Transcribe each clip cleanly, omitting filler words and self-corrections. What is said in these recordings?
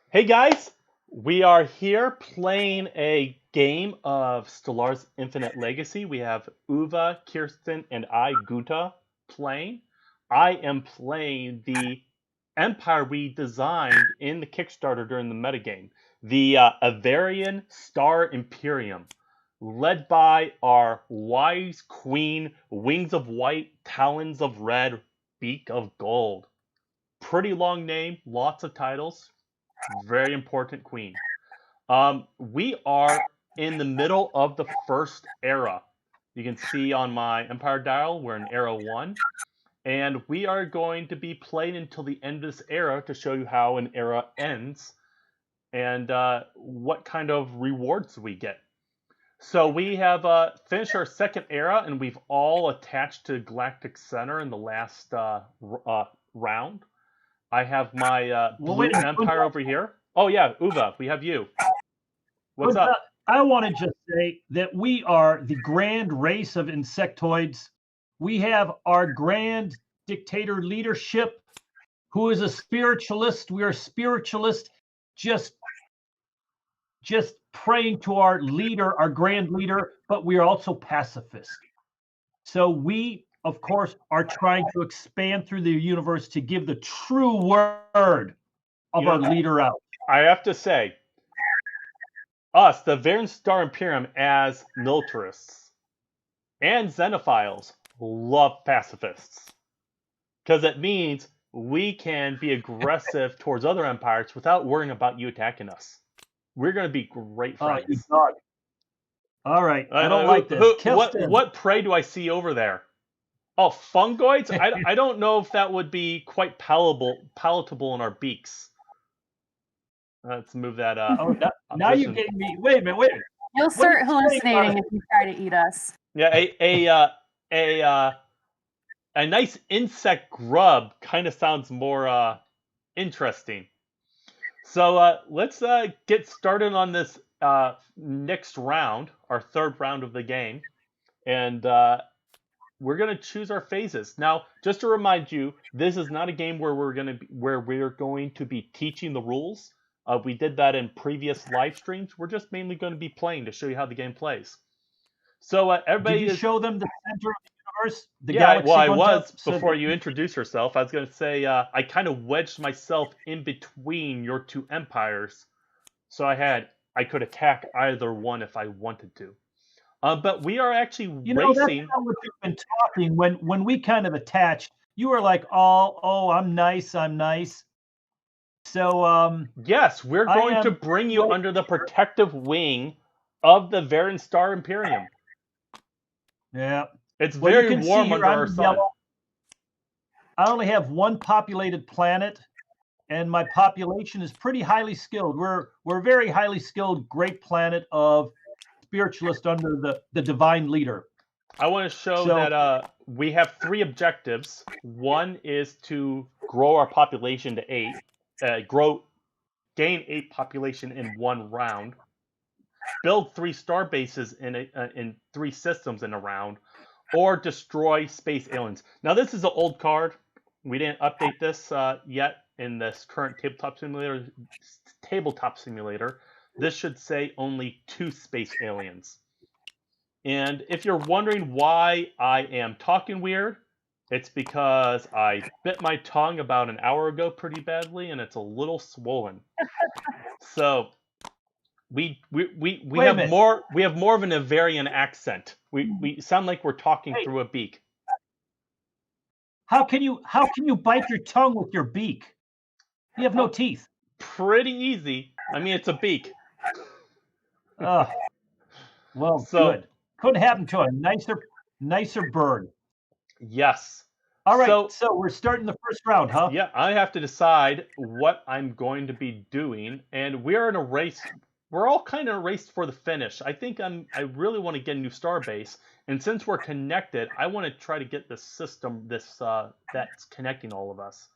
Hey guys, we are here playing a game of Stellaris Infinite Legacy. We have Uva, Kirsten, and I, Guta, playing. I am playing the empire we designed in the Kickstarter during the metagame, the Avarian Star Imperium, led by our wise queen, wings of white, talons of red, beak of gold. Pretty long name, lots of titles. Very important queen. We are in the middle of the first era. You can see on my Empire dial, we're in era 1. And we are going to be playing until the end of this era to show you how an era ends and what kind of rewards we get. So we have finished our second era, and we've all attached to Galactic Center in the last round. I have my blue empire over here. Oh yeah, Uva, we have you. What's up? I want to just say that we are the grand race of insectoids. We have our grand dictator leadership, who is a spiritualist. We are spiritualists, just praying to our leader, our grand leader, but we are also pacifists. So we, of course, are trying to expand through the universe to give the true word of our leader out. I have to say, us, the Avarian Star Imperium, as militarists and xenophiles, love pacifists. Because it means we can be aggressive towards other empires without worrying about you attacking us. We're going to be great friends. All right, I don't like this. What prey do I see over there? Oh, fungoids? I don't know if that would be quite palatable in our beaks. Let's move that up. Oh, now you're getting me. Wait a minute. You'll start hallucinating if you try to eat us. Yeah, a nice insect grub kind of sounds more interesting. So let's get started on this next round, our third round of the game, and we're gonna choose our phases. Now, just to remind you, this is not a game where we're going to be teaching the rules. We did that in previous live streams. We're just mainly going to be playing to show you how the game plays. So everybody, did you show them the center of the universe? The galaxy. Well, I was before you introduced yourself. I was going to say I kind of wedged myself in between your two empires, so I could attack either one if I wanted to. But we are actually racing. That's not what you've been talking. When we kind of attached, you were like, "Oh, I'm nice. So, yes, we're going to bring you under the protective wing of the Avarian Star Imperium. Yeah. It's very warm under our sun. I only have one populated planet, and my population is pretty highly skilled. We're a very highly skilled, great planet of spiritualists under the divine leader. I want to show that we have 3 objectives. One is to grow our population to 8. Gain 8 population in 1 round, build 3 star bases in 3 systems in a round, or destroy space aliens. Now this is an old card. We didn't update this yet in this current tabletop simulator. This should say only 2 space aliens. And if you're wondering why I am talking weird, it's because I bit my tongue about an hour ago pretty badly, and it's a little swollen. So we have more of an Avarian accent. We sound like we're talking through a beak. How can you bite your tongue with your beak? You have no teeth. Pretty easy. I mean, it's a beak. Well, good. Couldn't happen to a nicer bird. Yes. All right, so we're starting the first round, huh? Yeah, I have to decide what I'm going to be doing, and we're in a race. We're all kind of raced for the finish. I think I really want to get a new star base, and since we're connected, I want to try to get this system that's connecting all of us.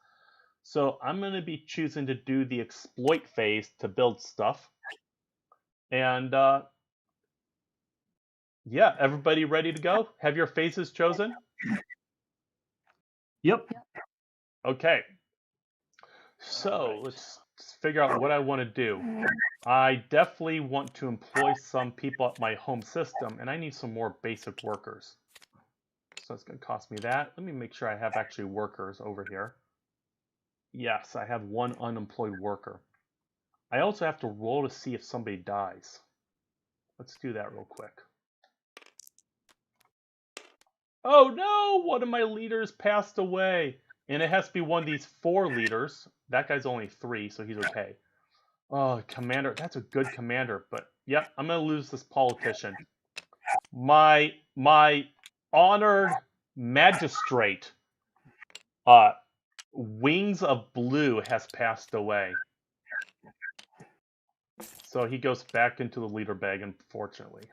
So I'm going to be choosing to do the exploit phase to build stuff, and yeah, everybody ready to go? Have your phases chosen? Yep. Okay. So let's figure out what I want to do. I definitely want to employ some people at my home system, and I need some more basic workers. So it's going to cost me that. Let me make sure I have actually workers over here. Yes, I have one unemployed worker. I also have to roll to see if somebody dies. Let's do that real quick. Oh no! One of my leaders passed away. And it has to be one of these 4 leaders. That guy's only 3, so he's okay. Oh, commander. That's a good commander. But, yeah, I'm going to lose this politician. My honored magistrate, Wings of Blue, has passed away. So he goes back into the leader bag, unfortunately.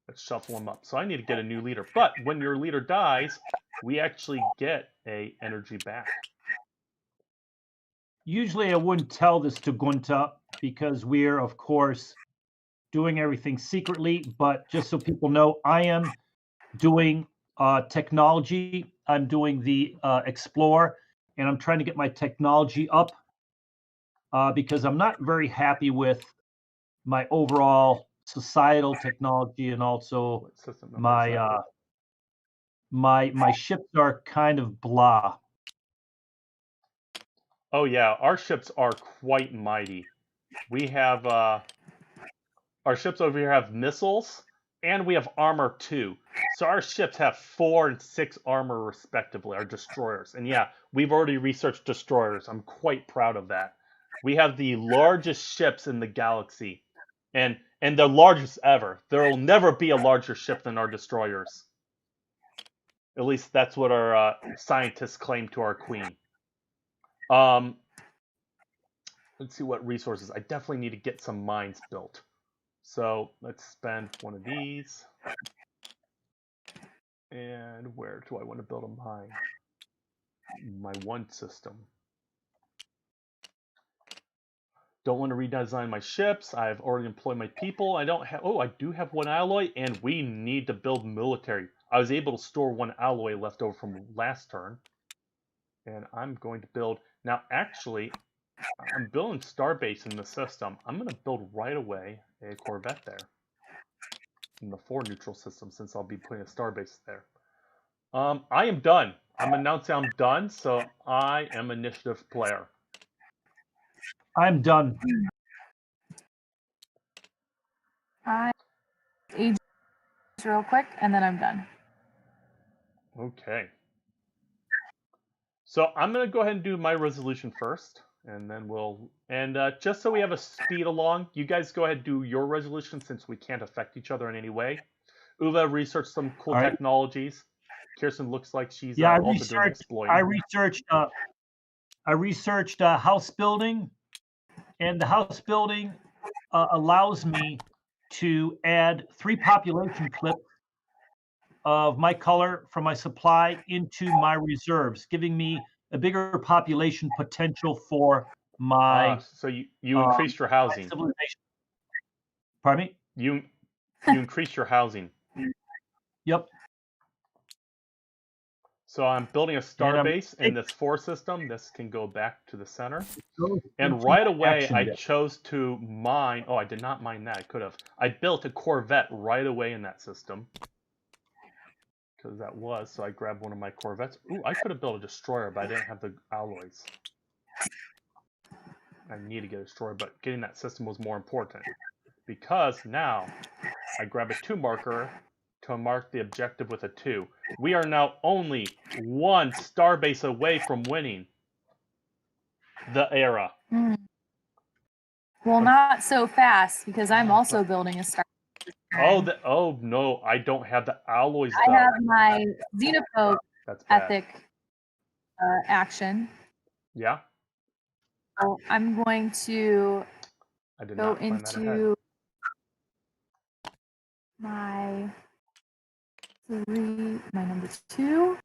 Let's shuffle him up. So I need to get a new leader. But when your leader dies, we actually get a energy back. Usually I wouldn't tell this to Gunta because we're, of course, doing everything secretly. But just so people know, I am doing technology. I'm doing the Explore, and I'm trying to get my technology up because I'm not very happy with my overall societal technology, and also my my ships are kind of blah. Oh yeah, our ships are quite mighty. We have our ships over here have missiles, and we have armor too. So our ships have 4 and 6 armor respectively, our destroyers. And yeah, we've already researched destroyers. I'm quite proud of that. We have the largest ships in the galaxy, and the largest ever. There will never be a larger ship than our destroyers. At least that's what our scientists claim to our queen. Let's see what resources. I definitely need to get some mines built. So let's spend one of these. And where do I want to build a mine? My one system. Don't want to redesign my ships. I've already employed my people. I don't have. Oh, I do have 1 alloy, and we need to build military. I was able to store 1 alloy left over from last turn. And I'm going to build. Now, actually, I'm building Starbase in the system. I'm going to build right away a Corvette there. In the 4 neutral system, since I'll be putting a Starbase there. I am done. I'm announcing I'm done, so I am initiative player. I'm done. I age real quick, and then I'm done. Okay. So I'm going to go ahead and do my resolution first, and then we'll... And just so we have a speed along, you guys go ahead and do your resolution since we can't affect each other in any way. Uva researched some cool technologies. Kirsten looks like she's also doing exploiting. I researched house building, and the house building allows me to add 3 population clips of my color from my supply into my reserves, giving me a bigger population potential for my. So you increased your housing. Civilization. Pardon me? You increased your housing. Yep. So I'm building a starbase in this 4 system. This can go back to the center. And right away, I chose to mine. Oh, I did not mine that. I could have. I built a Corvette right away in that system. Because that was. So I grabbed one of my Corvettes. Ooh, I could have built a destroyer, but I didn't have the alloys. I need to get a destroyer, but getting that system was more important. Because now, I grab a 2 marker to mark the objective with a 2. We are now only 1 starbase away from winning the era. Well, not so fast, because I'm also building a star. Oh no, I don't have the alloys. I have my Xenophobe ethic action. Yeah. So I'm going to go into my number 2.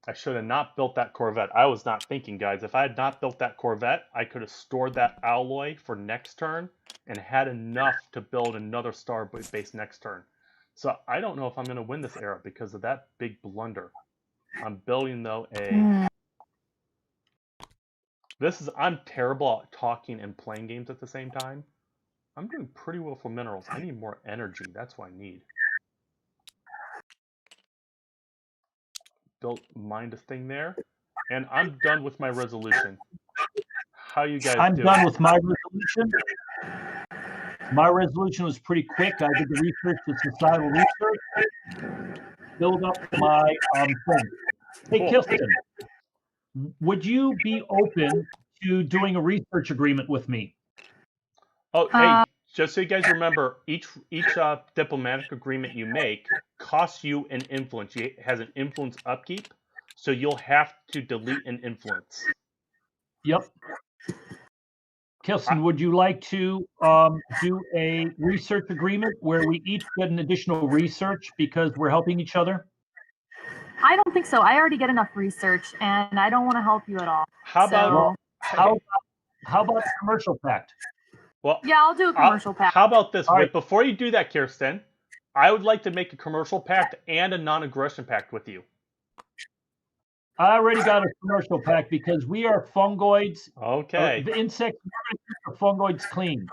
I should have not built that Corvette. I was not thinking, guys. If I had not built that Corvette, I could have stored that alloy for next turn and had enough to build another star base next turn. So I don't know if I'm going to win this era because of that big blunder. I'm building, though, I'm terrible at talking and playing games at the same time. I'm doing pretty well for minerals. I need more energy. That's what I need. Mind a thing there. And I'm done with my resolution. How you guys I'm doing? done with my resolution. My resolution was pretty quick. I did the research, the societal research, build up my thing. Hey, Cool. Kirsten, would you be open to doing a research agreement with me? Oh, hey, just so you guys remember, each diplomatic agreement you make costs you an influence. It has an influence upkeep, so you'll have to delete an influence. Yep. Kirsten, would you like to do a research agreement where we each get an additional research because we're helping each other? I don't think so. I already get enough research, and I don't want to help you at all. How about how about a commercial pact? Well, yeah, I'll do a commercial pact. How about this? Right. Before you do that, Kirsten, I would like to make a commercial pact and a non-aggression pact with you. I already got a commercial pact because we are fungoids. Okay. The insects are fungoids clean.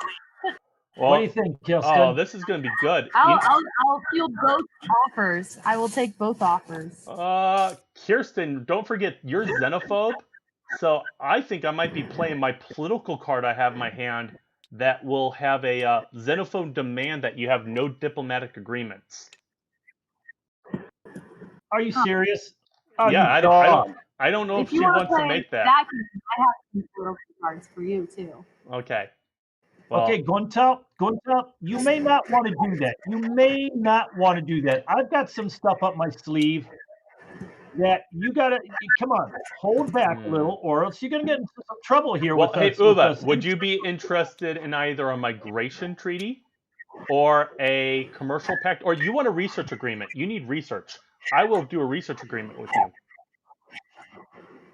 Well, what do you think, Kirsten? Oh, this is going to be good. I'll field both offers. I will take both offers. Kirsten, don't forget you're xenophobe, so I think I might be playing my political card I have in my hand that will have a xenophobe demand that you have no diplomatic agreements. Are you serious? Oh, yeah, I don't know if she wants to make that. I have some political cards for you too. Okay. Well, okay, Gunther, you may not want to do that. You may not want to do that. I've got some stuff up my sleeve that you gotta come on, hold back a little, or else you're gonna get into some trouble here. Well, with hey, us, Uva, would you be interested in either a migration treaty or a commercial pact, or you want a research agreement? You need research. I will do a research agreement with you.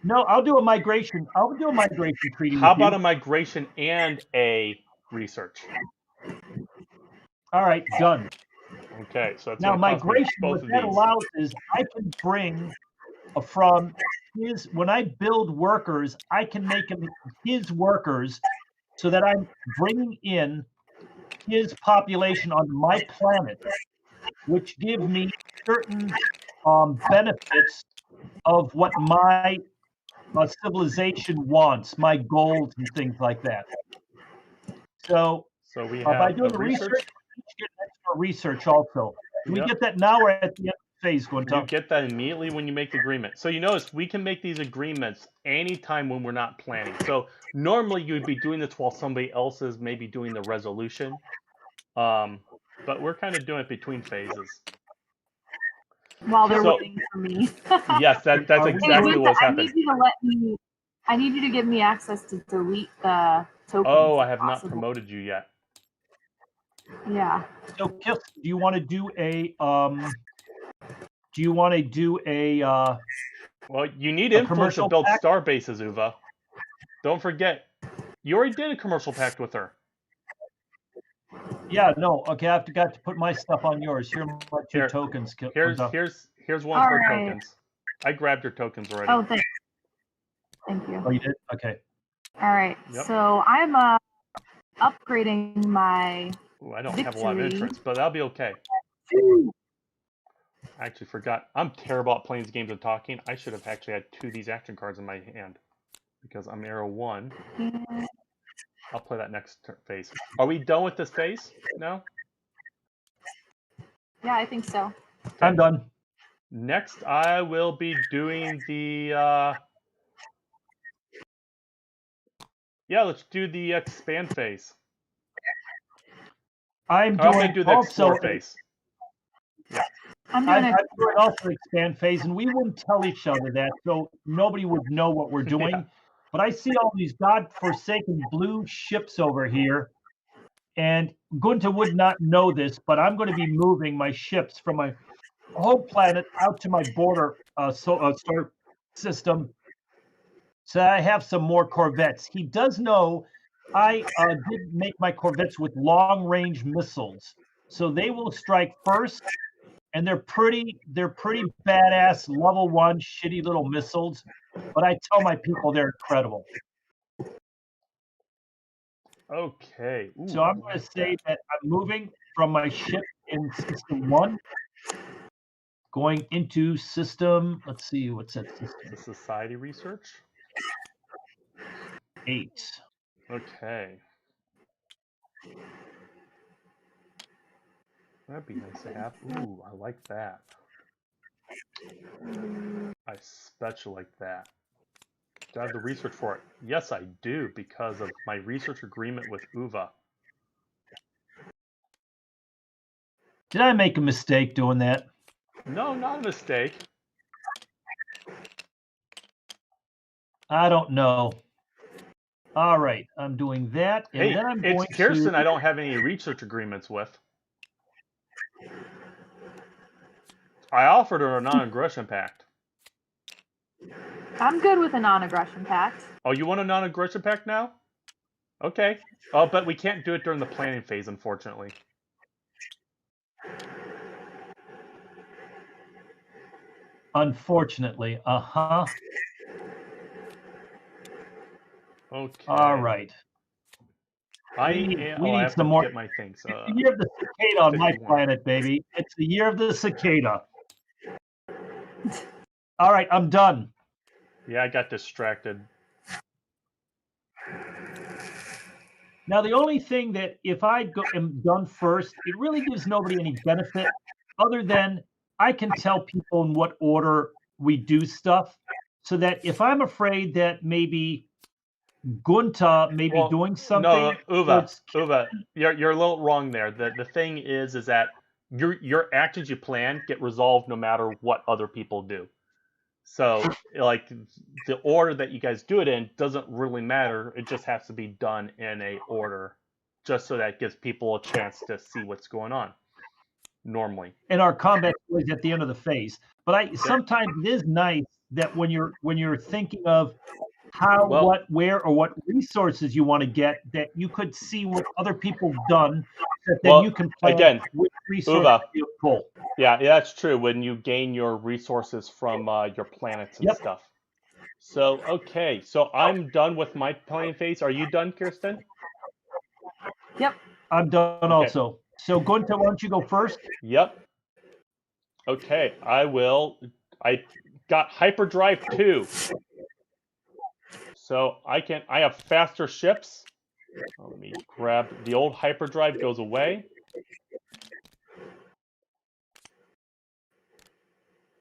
No, I'll do a migration. I'll do a migration treaty. How about a migration and a research? All right, done. Okay, so that's now migration. What that allows is I can bring from his when I build workers, I can make them his workers, so that I'm bringing in his population on my planet, which give me certain benefits of what my civilization wants, my goals and things like that. So we have by doing the research, we get extra research also. Do we get that now or at the end of the phase, Gunther? You get that immediately when you make the agreement. So you notice we can make these agreements anytime when we're not planning. So normally you'd be doing this while somebody else is maybe doing the resolution. But we're kind of doing it between phases. While they're waiting for me. Yes, that's exactly what's happening. I need you to give me access to delete the tokens. Oh, I have not promoted you yet. Yeah. So, Kip, do you want to do a? Well, you need influence to build star bases, Uva. Don't forget, you already did a commercial pact with her. Yeah, no. Okay, I've got to put my stuff on yours. Here are your tokens. Here's one of her tokens. I grabbed your tokens already. Oh, thanks. Thank you. Oh, you did? Okay. All right. Yep. So I'm upgrading my. Ooh, I don't have a lot of interest, but that'll be okay. I actually forgot. I'm terrible at playing these games and talking. I should have actually had 2 of these action cards in my hand because I'm arrow 1. Yeah. I'll play that next phase. Are we done with this phase now? Yeah, I think so. Okay. I'm done. Next, I will be doing the... Yeah, let's do the expand phase. I'm going to do the explore phase. Yeah. I'm doing also expand phase, and we wouldn't tell each other that, so nobody would know what we're doing. Yeah. But I see all these godforsaken blue ships over here, and Gunther would not know this, but I'm going to be moving my ships from my home planet out to my border solar system, so I have some more corvettes. He does know I did make my corvettes with long-range missiles, so they will strike first, and they're pretty badass level 1 shitty little missiles. But I tell my people they're incredible. Okay. Ooh, So I'm going to say that I'm moving from my ship in System 1, going into System, let's see, what's that system? the society research. 8. Okay. That'd be nice to have. Ooh, I like that. I especially like that. Do I have the research for it? Yes, I do, because of my research agreement with UVA. Did I make a mistake doing that? No, not a mistake. I don't know. All right, I'm doing that, and Hey, then I'm it's going Kirsten to... I don't have any research agreements with. I offered her a non-aggression pact. I'm good with a non-aggression pact. Oh, you want a non-aggression pact now? Okay. Oh, but we can't do it during the planning phase, unfortunately. Unfortunately, uh-huh. Okay. All right. We need have some to more. get my things. It's the year of the cicada on my 51. planet, baby. It's the year of the cicada. All right, I'm done. Yeah, I got distracted. Now, the only thing that if I am done first, it really gives nobody any benefit other than I can tell people in what order we do stuff so that if I'm afraid that maybe Gunta may be doing something. No, Uva, you're a little wrong there. The thing is that your actions you plan get resolved no matter what other people do. So, like, the order that you guys do it in doesn't really matter. It just has to be done in a order, just so that gives people a chance to see what's going on. Normally, and our combat is at the end of the phase. But sometimes it is nice that when you're thinking of how, what, where, or what resources you want to get, that you could see what other people have done, that then you can plan again, which resources Uva, you pull. Yeah, that's true. When you gain your resources from your planets and stuff. So, okay, so I'm done with my planning phase. Are you done, Kirsten? Yep. I'm done also. So, Gunta, why don't you go first? Yep. Okay, I will. I got hyperdrive 2. So I have faster ships. Let me grab the old hyperdrive goes away.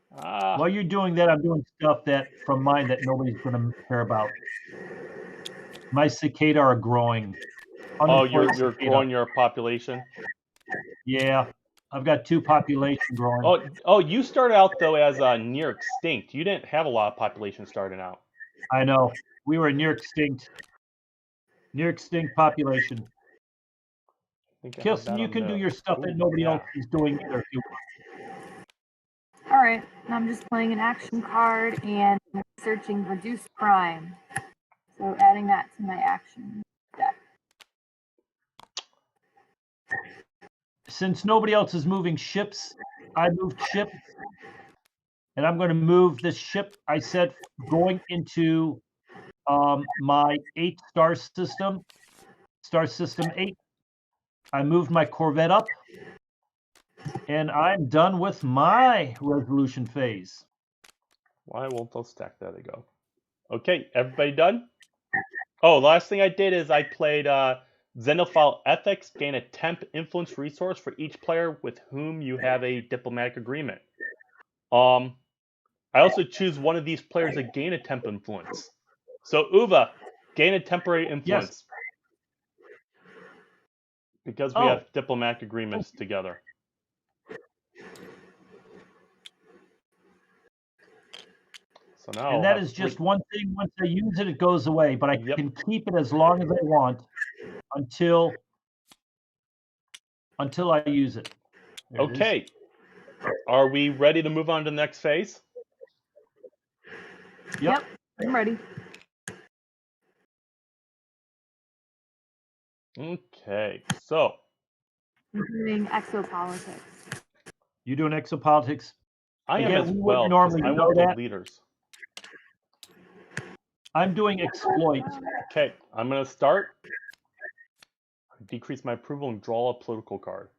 While you're doing that, I'm doing stuff from mine that nobody's going to care about. My cicada are growing. Oh, you're growing your population? Yeah, I've got 2 population growing. Oh, you started out though as near extinct. You didn't have a lot of population starting out. I know. We were near extinct population. Kirsten, you can do your stuff that nobody else is doing either. All right, I'm just playing an action card and searching reduce crime. So adding that to my action deck. Since nobody else is moving ships, I moved ships. And I'm going to move this ship, I said, going into my 8-star system, star system 8. I moved my Corvette up. And I'm done with my resolution phase. Why won't those stack? There they go. Okay, everybody done? Oh, the last thing I did is I played Xenophile Ethics, gain a temp influence resource for each player with whom you have a diplomatic agreement. I also choose one of these players to gain a temp influence. So Uva, gain a temporary influence. Yes. Because we have diplomatic agreements together. So now and that is just one thing. Once I use it, it goes away. But I can keep it as long as I want until I use it. Okay. Are we ready to move on to the next phase? Yep, I'm ready. Okay, so. I'm doing exopolitics. You doing exopolitics? I am as well, because I want the leaders. I'm doing exploit. Okay, I'm going to start. decrease my approval and draw a political card.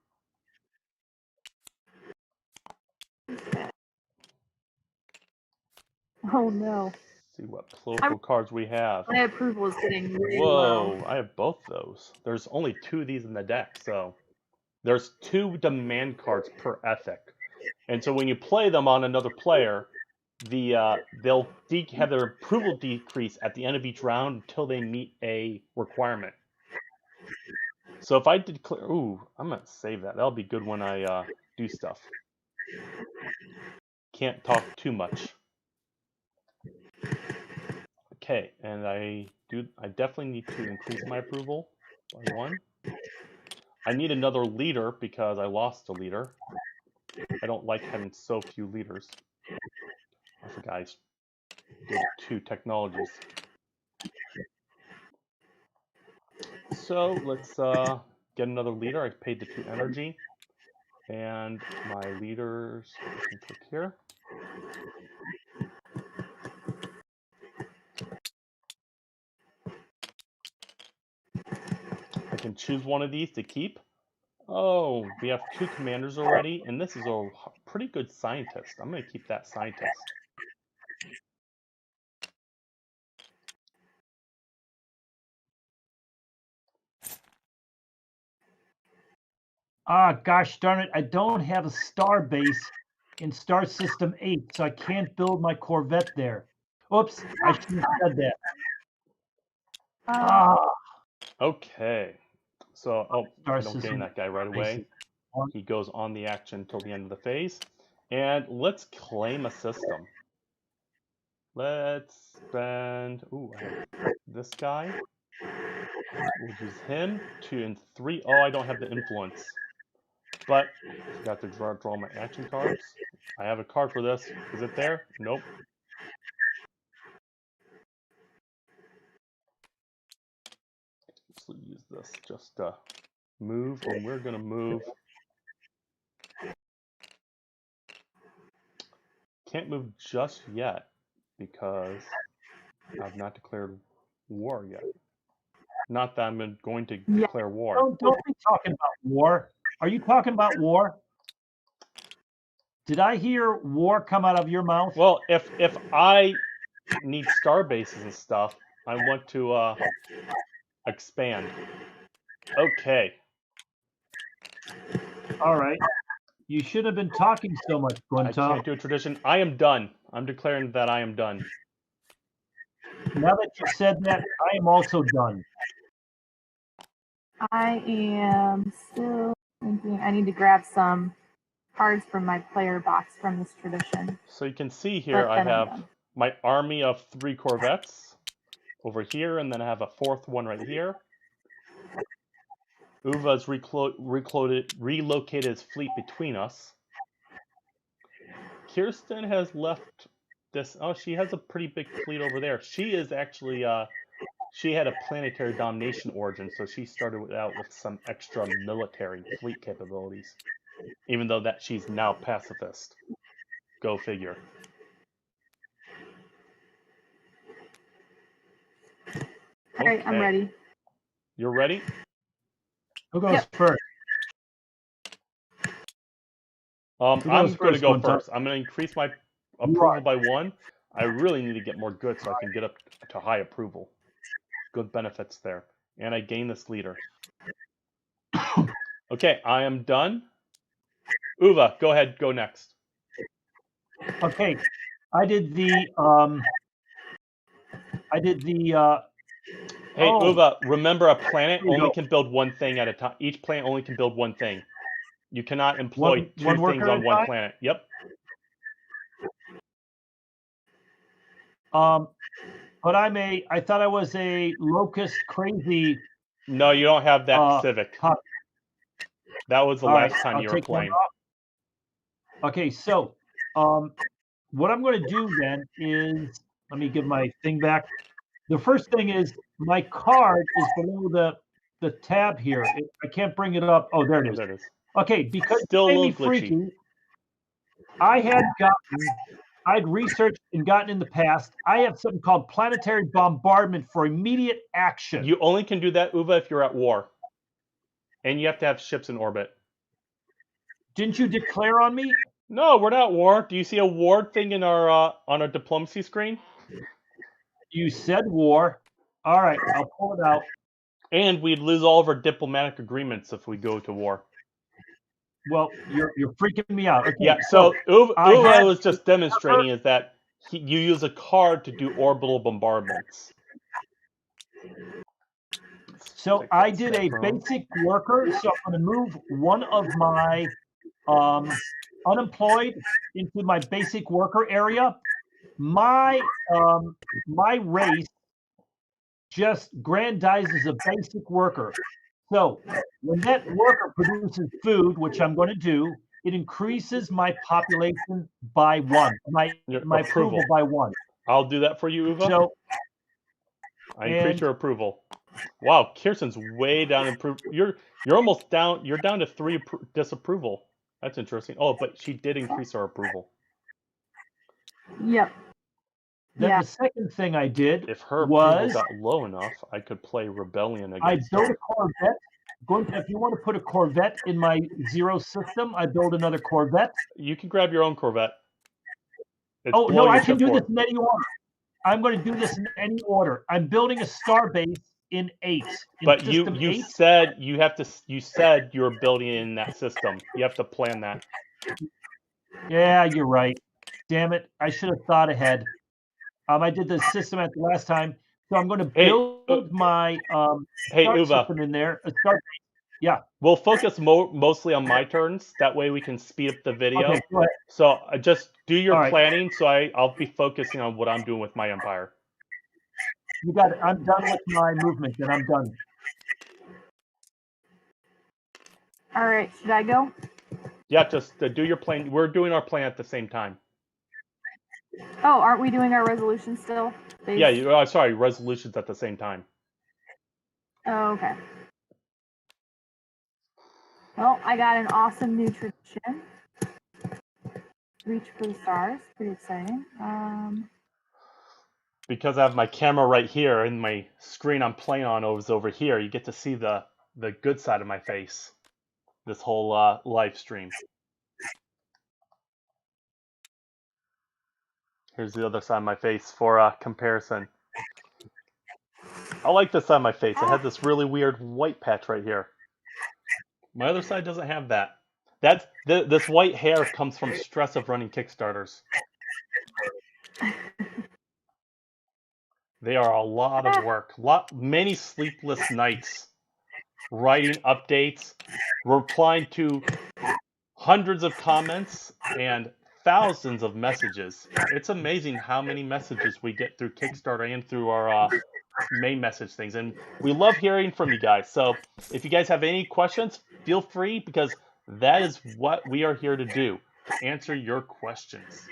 Oh no. Let's see what political cards we have. My approval is getting really Whoa, low. I have both those. There's only 2 of these in the deck, so there's 2 demand cards per ethic. And so when you play them on another player, they'll have their approval decrease at the end of each round until they meet a requirement. So if I declare, ooh, I'm gonna save that. That'll be good when I do stuff. Can't talk too much. Okay, and I definitely need to increase my approval by 1. I need another leader because I lost a leader. I don't like having so few leaders. I forgot I did 2 technologies. So let's get another leader. I paid the 2 energy. And my leaders, I can click here. I can choose one of these to keep. Oh, we have 2 commanders already, and this is a pretty good scientist. I'm going to keep that scientist. Ah, gosh darn it. I don't have a star base in Star System 8, so I can't build my Corvette there. Oops, I shouldn't have said that. Okay. So, oh, I don't gain System that guy right away. He goes on the action until the end of the phase. And let's claim a system. Let's spend, ooh, I have this guy. We'll use him, 2 and 3. Oh, I don't have the influence. But I forgot to draw my action cards. I have a card for this. Is it there? Nope. So use this just to move, and we're going to move. Can't move just yet because I've not declared war yet. Not that I'm going to declare war. Don't be talking about war. Are you talking about war? Did I hear war come out of your mouth? Well, if I need star bases and stuff, I want to expand. Okay. All right. You should have been talking so much, Gunta. I can't do a tradition. I am done. I'm declaring that I am done. Now that you said that, I am also done. I am still thinking I need to grab some cards from my player box from this tradition. So you can see here I have my army of 3 Corvettes over here, and then I have a 4th one right here. Uva's relocated his fleet between us. Kirsten has left this. Oh, she has a pretty big fleet over there. She is actually, she had a planetary domination origin, so she started out with some extra military fleet capabilities. Even though that she's now pacifist. Go figure. All right, I'm ready. You're ready? Who goes first? I'm going to go first. I'm going to increase my approval by 1. I really need to get more good so I can get up to high approval. Good benefits there. And I gain this leader. Okay, I am done. Uva, go ahead. Go next. Okay, I did the. Hey, Uva, remember a planet only can build one thing at a time. Each planet only can build one thing. You cannot employ 2 things on one planet. Yep. But I thought I was a locust crazy. No, you don't have that civic. That was the last time you were playing. Okay, so what I'm going to do then is, let me give my thing back. The first thing is my card is below the tab here. I can't bring it up. Oh, there it is. There it is. Okay, because still a little freaky, glitchy. I'd researched and gotten in the past. I have something called planetary bombardment for immediate action. You only can do that, Uva, if you're at war. And you have to have ships in orbit. Didn't you declare on me? No, we're not at war. Do you see a war thing in our on our diplomacy screen? You said war. All right, I'll pull it out. And we'd lose all of our diplomatic agreements if we go to war. Well, you're freaking me out. Okay, Yeah, so Uva was just demonstrating is that you use a card to do orbital bombardments. So I did a basic worker, so I'm going to move one of my unemployed into my basic worker area. My race just grandizes a basic worker. So when that worker produces food, which I'm going to do, it increases my population by 1. My approval by 1. I'll do that for you, Uva. So I increase your approval. Wow, Kirsten's way down in you're almost down. You're down to 3 disapproval. That's interesting. Oh, but she did increase our approval. Yep. Then the second thing I did if her approval got low enough, I could play Rebellion against I built a Corvette. If you want to put a Corvette in my 0 system, I build another Corvette. You can grab your own Corvette. Oh, no, I can do this in any order. I'm going to do this in any order. I'm building a star base in 8. But you said you have to. You said you were building it in that system. You have to plan that. Yeah, you're right. Damn it! I should have thought ahead. I did the system at the last time, so I'm going to build my Uva system in there. A star base. Yeah. We'll focus mostly on my turns. That way we can speed up the video. Okay, go ahead. So just do your planning. So I'll be focusing on what I'm doing with my empire. You got it. I'm done with my movement, and I'm done. All right. Should I go? Yeah, just do your plan. We're doing our plan at the same time. Oh, aren't we doing our resolution still? Yeah, sorry, resolutions at the same time. Oh, okay. Well, I got an awesome new tradition. Reach for the stars. Pretty exciting. Because I have my camera right here and my screen I'm playing on is over here, you get to see the good side of my face. This whole live stream. Here's the other side of my face for comparison. I like this side of my face. It has this really weird white patch right here. My other side doesn't have that. This white hair comes from stress of running Kickstarters. They are a lot of work. Many sleepless nights. Writing updates, replying to hundreds of comments, and thousands of messages. It's amazing how many messages we get through Kickstarter and through our main message things. And we love hearing from you guys. So if you guys have any questions, feel free, because that is what we are here to do. Answer your questions.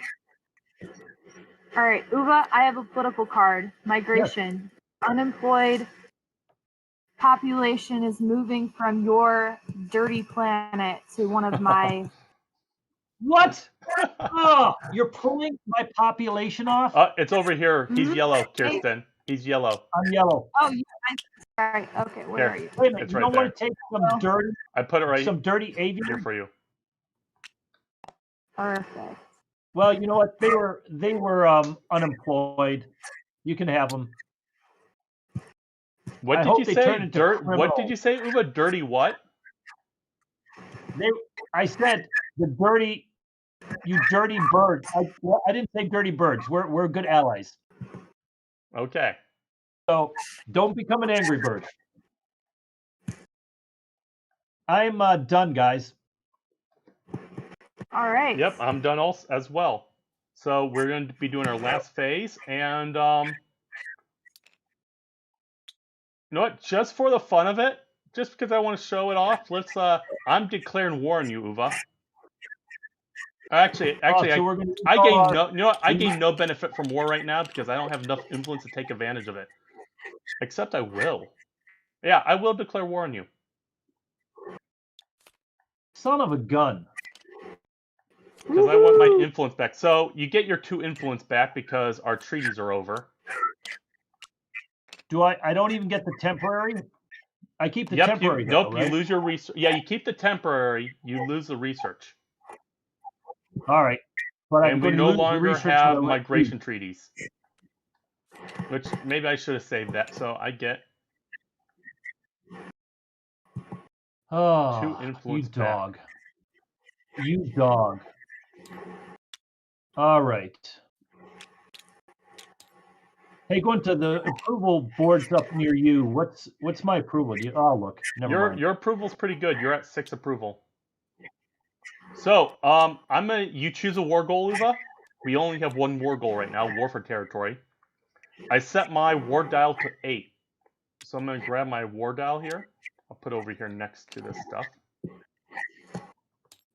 All right, Uva, I have a political card. Migration. Yes. Unemployed population is moving from your dirty planet to one of my... What? Oh, you're pulling my population off? It's over here. He's yellow, Kirsten. He's yellow. I'm yellow. Oh, yeah. All right. Okay, where are you? Wait a minute. You don't want to take some dirty... I put it right some dirty avian here for you. Perfect. Well, you know what? They were unemployed. You can have them. What did you say? What did you say, Uva? Dirty what? I said you dirty birds. I didn't say dirty birds. We're good allies. Okay. So don't become an angry bird. I'm done, guys. All right. Yep, I'm done as well. So we're going to be doing our last phase, and you know what? Just for the fun of it, just because I want to show it off, let's. I'm declaring war on you, Uva. Actually, so I gain no benefit from war right now because I don't have enough influence to take advantage of it. Except I will. Yeah, I will declare war on you. Son of a gun. Because I want my influence back. So you get your 2 influence back because our treaties are over. I don't even get the temporary? I keep the Yep. temporary. Nope. Right? You lose your research. Yeah, you keep the temporary. You lose the research. All right. But And we no longer research have migration treaties. Which maybe I should have saved that. So I get 2 influence you dog. Back. You dog. All right. Hey, going to the approval boards up near you. What's my approval? Look. Never mind. Your approval's pretty good. You're at 6 approval. So, you choose a war goal, Uva. We only have 1 war goal right now, war for territory. I set my war dial to 8. So I'm gonna grab my war dial here. I'll put it over here next to this stuff.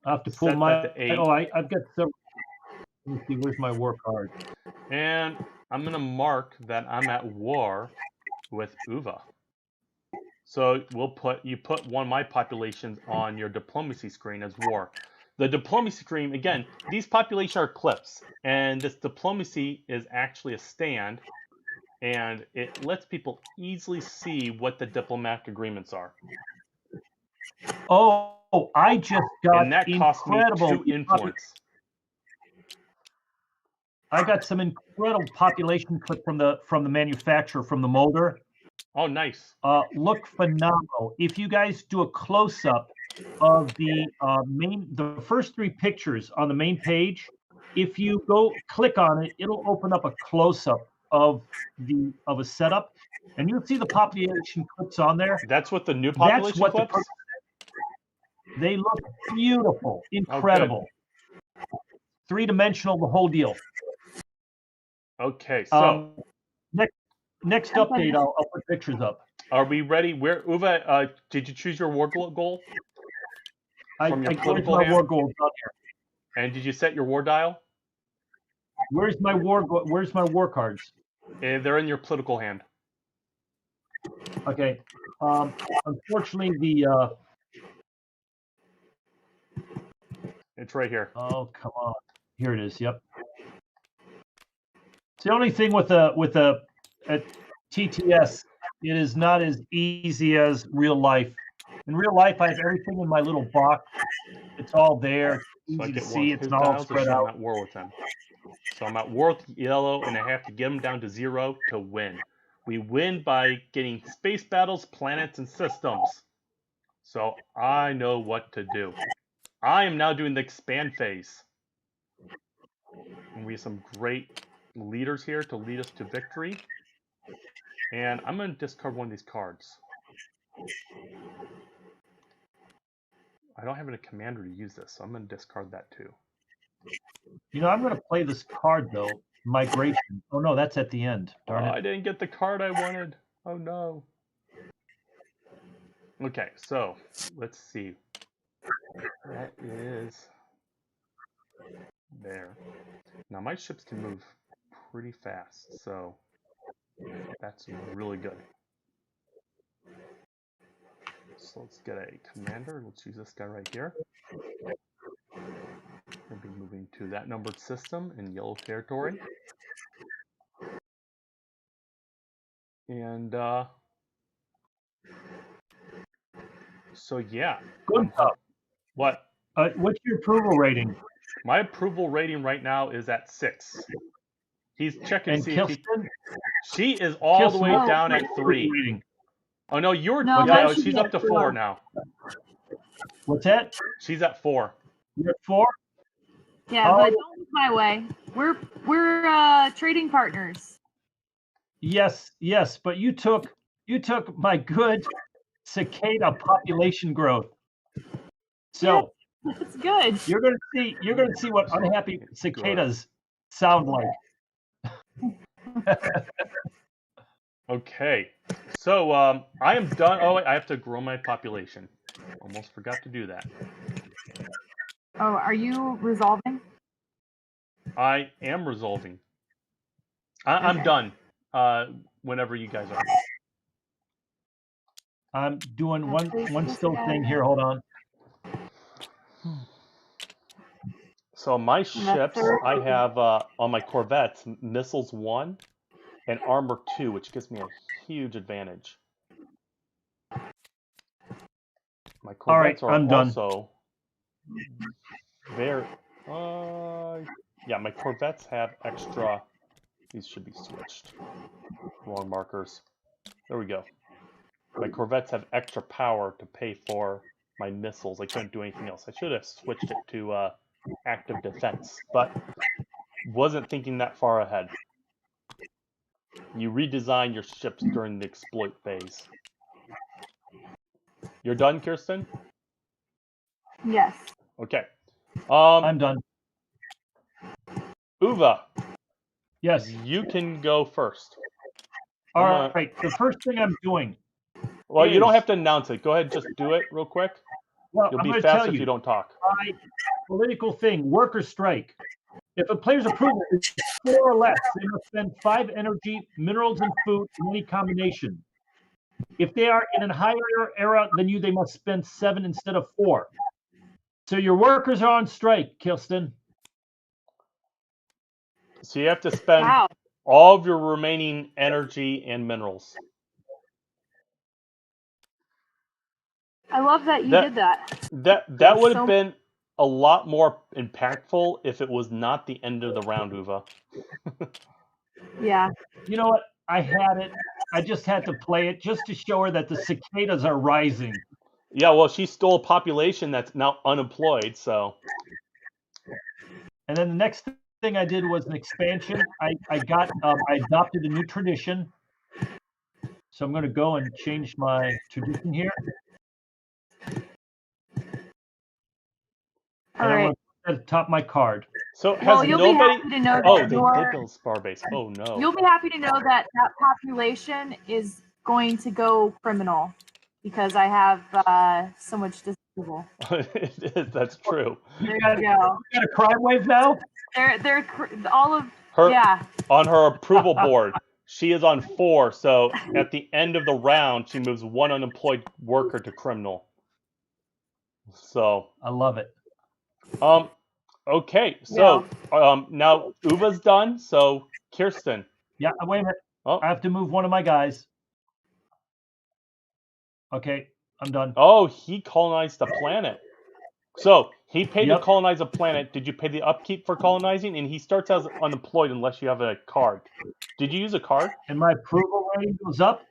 I have to pull set my. That to 8. Oh, I've got several. Let me see. Where's my war card? And I'm gonna mark that I'm at war with Uva. So you put one of my populations on your diplomacy screen as war. The diplomacy screen, again, these populations are clips, and this diplomacy is actually a stand, and it lets people easily see what the diplomatic agreements are. Oh, I just got and that cost me 2 influence. I got some incredible population clip from the manufacturer, from the molder. Oh, nice. Look phenomenal. If you guys do a close-up of the first 3 pictures on the main page, if you go click on it, it'll open up a close-up of a setup, and you'll see the population clips on there. That's what the new population clips? They look beautiful, incredible. 3-dimensional, the whole deal. Okay, so next update, I'll put pictures up. Are we ready? Uva, did you choose your war goal? From your political hand? War goals on here. And did you set your war dial? Where's my war cards? They're in your political hand. Okay. Unfortunately, it's right here. Oh, come on. Here it is. Yep. It's the only thing with a TTS, it is not as easy as real life. In real life, I have everything in my little box. It's all there. It's easy to see. It's not all spread out. I'm at war with them. So I'm at war with yellow, and I have to get them down to 0 to win. We win by getting space battles, planets, and systems. So I know what to do. I am now doing the expand phase. And we have some great leaders here to lead us to victory. And I'm going to discard one of these cards. I don't have a commander to use this, so I'm going to discard that too. I'm going to play this card, though. Migration. Oh, no, that's at the end. Darn it. I didn't get the card I wanted. Oh, no. Okay, so let's see. That is there. Now, my ships can move pretty fast, so that's really good. So let's get a commander. Let's use this guy right here. We'll be moving to that numbered system in yellow territory. And so yeah. Good stuff. What? What's your approval rating? My approval rating right now is at 6. He's checking to see if she is all the way down at 3. Oh no, she's up to 4 now. What's that? She's at 4. You're at 4? Yeah, but don't look my way. We're trading partners. Yes, but you took my good cicada population growth. So that's good. You're gonna see what unhappy cicadas sound like. Okay, so I am done. Oh, wait, I have to grow my population. Almost forgot to do that. Oh, are you resolving? I am resolving. I'm done. Whenever you guys are. I'm doing one still thing here. Hold on. So my ships, I have on my corvettes, missiles 1 and armor 2, which gives me a huge advantage. My All right, Corvettes are I'm done. also very. Yeah, my Corvettes have extra. These should be switched. Wrong markers. There we go. My Corvettes have extra power to pay for my missiles. I couldn't do anything else. I should have switched it to active defense, but wasn't thinking that far ahead. You redesign your ships during the exploit phase. You're done, Kirsten? Yes. Okay. I'm done. Uva, Yes. you can go first. All right. The first thing I'm doing. Well, you don't is- have to announce it. Go ahead, just do it real quick. Well, You'll I'm be going to fast tell if you don't talk. My political thing, worker strike. If a player's approval is 4 or less, they must spend 5 energy, minerals, and food in any combination. If they are in a higher era than you, they must spend 7 instead of 4. So your workers are on strike, Kirsten. So you have to spend Wow. all of your remaining energy and minerals. I love that you did that. That would have been a lot more impactful if it was not the end of the round, Uva. Yeah. You know what? I had it. I just had to play it just to show her that the cicadas are rising. Yeah, well, she stole a population that's now unemployed, so. And then the next thing I did was an expansion. I adopted a new tradition. So I'm going to go and change my tradition here. All right. I'm going to put at the top of my card. So has Well, you'll be nobody? happy to know Oh, that they did build spar base. Oh no. You'll be happy to know that that population is going to go criminal because I have so much disapproval. It is. That's true. There you go. You got a crime wave now? They're all of Her yeah. on her approval board, she is on 4. So at the end of the round, she moves 1 unemployed worker to criminal. So I love it. Okay, so now Uva's done. So Kirsten. Yeah, wait a minute. Oh. I have to move one of my guys. Okay, I'm done. Oh, he colonized the planet. So he paid to Yep. colonize a planet. Did you pay the upkeep for colonizing? And he starts as unemployed unless you have a card. Did you use a card? And my approval rating goes up?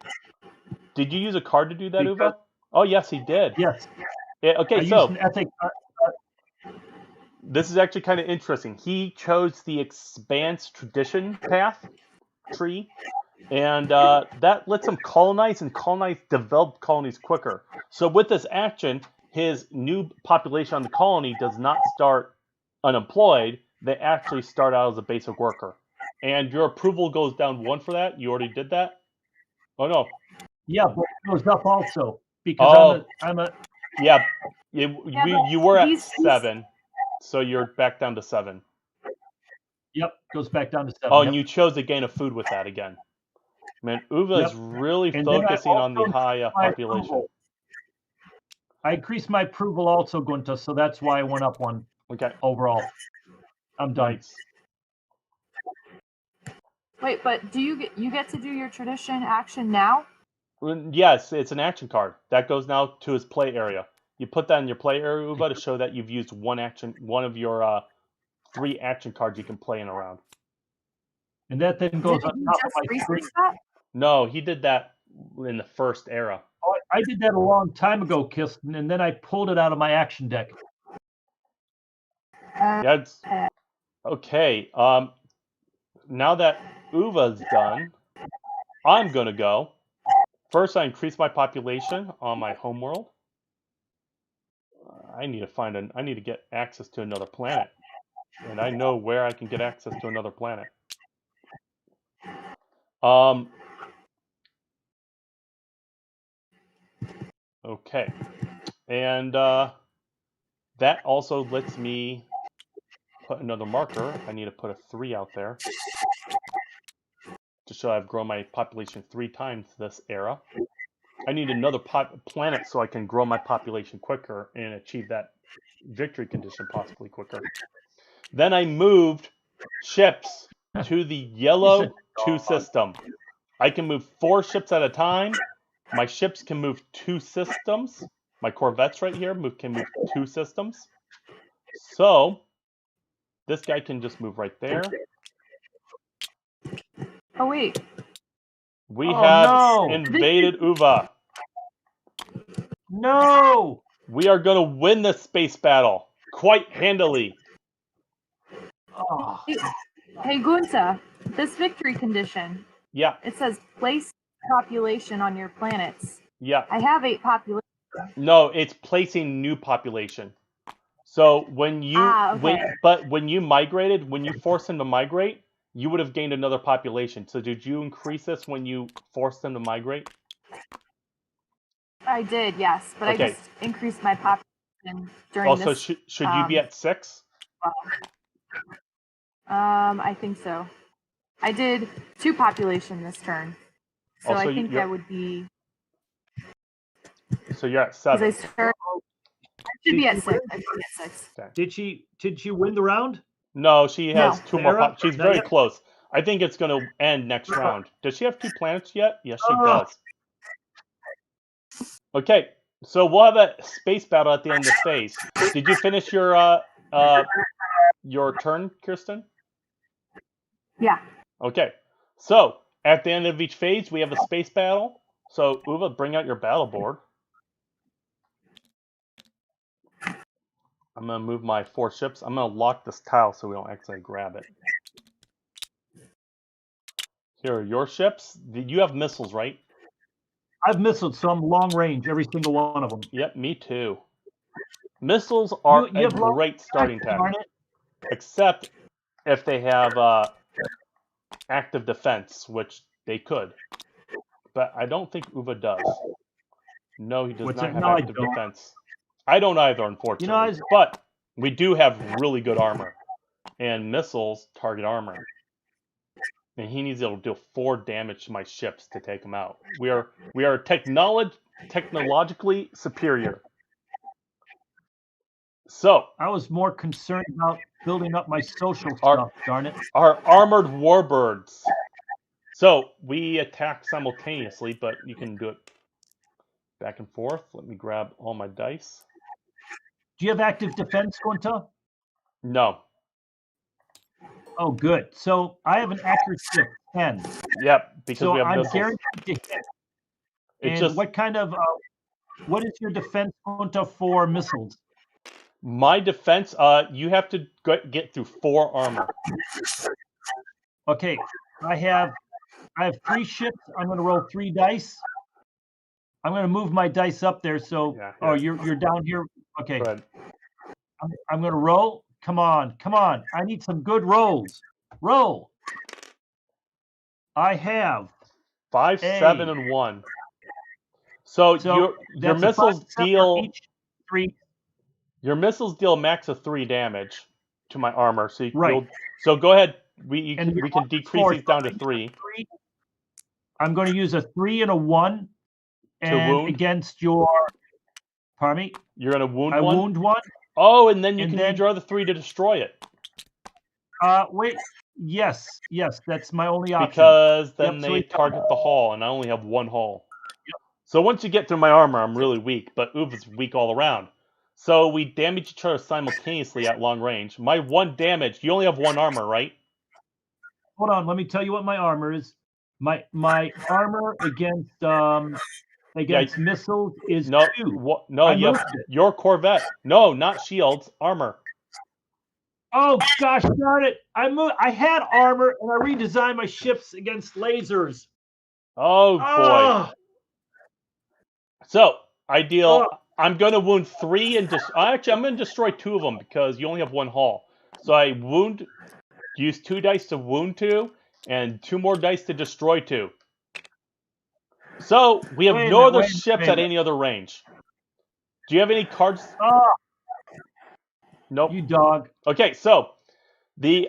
Did you use a card to do that, Because- Uva? Oh, yes, he did. Yes. Yeah, okay, I so used an ethic. this is actually kind of interesting. He chose the expanse tradition path tree, and that lets him colonize and develop colonies quicker. So with this action, his new population on the colony does not start unemployed. They actually start out as a basic worker. And your approval goes down 1 for that. You already did that? Oh, no. Yeah, but it goes up also because I'm a Yeah, Yeah, you were at he's- 7, so you're back down to 7. Yep, goes back down to 7. Oh, Yep. and you chose a gain of food with that again. Man, Uva is really And then I focusing on the also high my population. approval. I increased my approval also, Gunta, so that's why I went up 1 Okay, overall. I'm done. nice. Wait, but do you get to do your tradition action now? Yes, it's an action card. That goes now to his play area. You put that in your play area, Uva, to show that you've used one of your 3 action cards you can play in a round. And that then goes Did on you top of just my screen. research that? No, he did that in the first era. Oh, I did that a long time ago, Kirsten, and then I pulled it out of my action deck. Yeah, it's, okay. Now that Uva's done, I'm gonna go. First, I increase my population on my homeworld. I need to get access to another planet, and I know where I can get access to another planet. Okay, and that also lets me put another marker. I need to put a 3 out there to show I've grown my population 3 times this era. I need another planet so I can grow my population quicker and achieve that victory condition possibly quicker. Then I moved ships to the yellow 2 system. I can move 4 ships at a time. My ships can move 2 systems. My Corvette's right here. Can move 2 systems. So this guy can just move right there. Oh wait. We have no. invaded Uva. No. We are going to win this space battle quite handily. Oh. Hey Gunta, this victory condition. Yeah. It says place population on your planets. Yeah. I have 8 population. No, it's placing new population. So when you when you migrated, when you forced them to migrate, you would have gained another population. So did you increase this when you forced them to migrate? I did, yes, but Okay. I just increased my population during this. Oh, so should you be at 6? I think so. I did 2 population this turn, so I think I would be. So you're at 7. I should be at 6. I should be at 6. Okay. Did she win the round? No, she has 2 more. She's very yet. close. I think it's going to end next round. Does she have 2 planets yet? Yes, she does. Okay, so we'll have a space battle at the end of the phase. Did you finish your turn, Kirsten? Yeah. Okay, so at the end of each phase, we have a space battle. So Uva, bring out your battle board. I'm going to move my 4 ships. I'm going to lock this tile so we don't accidentally grab it. Here are your ships. You have missiles, right? I have missiles, so I'm long range, every single one of them. Yep, me too. Missiles are a great starting tech. Except if they have active defense, which they could. But I don't think Uva does. No, he does not have active defense. I don't either, unfortunately. But we do have really good armor. And missiles target armor. And he needs to deal 4 damage to my ships to take them out. We are technologically superior. So I was more concerned about building up my social stuff, darn it. Our armored warbirds. So we attack simultaneously, but you can do it back and forth. Let me grab all my dice. Do you have active defense, Gunta? No. Oh, good. So I have an accuracy of 10. Yep, because we have I'm missiles. guaranteed to hit. And what kind of, what is your defense, Gunta, for missiles? My defense, you have to get through 4 armor. Okay, I have 3 ships. I'm going to roll 3 dice. I'm going to move my dice up there. So, you're down here. Okay. Go ahead. I'm going to roll. Come on. I need some good rolls. Roll. I have 5, 7, and 1. So your missiles deal 3. Your missiles deal max of 3 damage to my armor. So so go ahead. We can decrease these down to 3. I'm going to use a 3 and a 1. And wound? Against your, pardon me? You're going to wound 1? I wound 1. Oh, and then you can use your other 3 to destroy it. Wait. Yes, that's my only option. Because then they target the hull, and I only have 1 hull. Yep. So once you get through my armor, I'm really weak, but Uva's weak all around. So we damage each other simultaneously at long range. My 1 damage, you only have 1 armor, right? Hold on, let me tell you what my armor is. My armor against missiles is 2. No, you have your Corvette. No, not shields, armor. Oh gosh darn it! I had armor and I redesigned my ships against lasers. Oh boy. So ideal. I'm going to wound 3 and actually I'm going to destroy 2 of them because you only have 1 hull. So I use 2 dice to wound 2 and 2 more dice to destroy 2. So we have no other ships at any other range. Do you have any cards? Nope. You dog. Okay, so the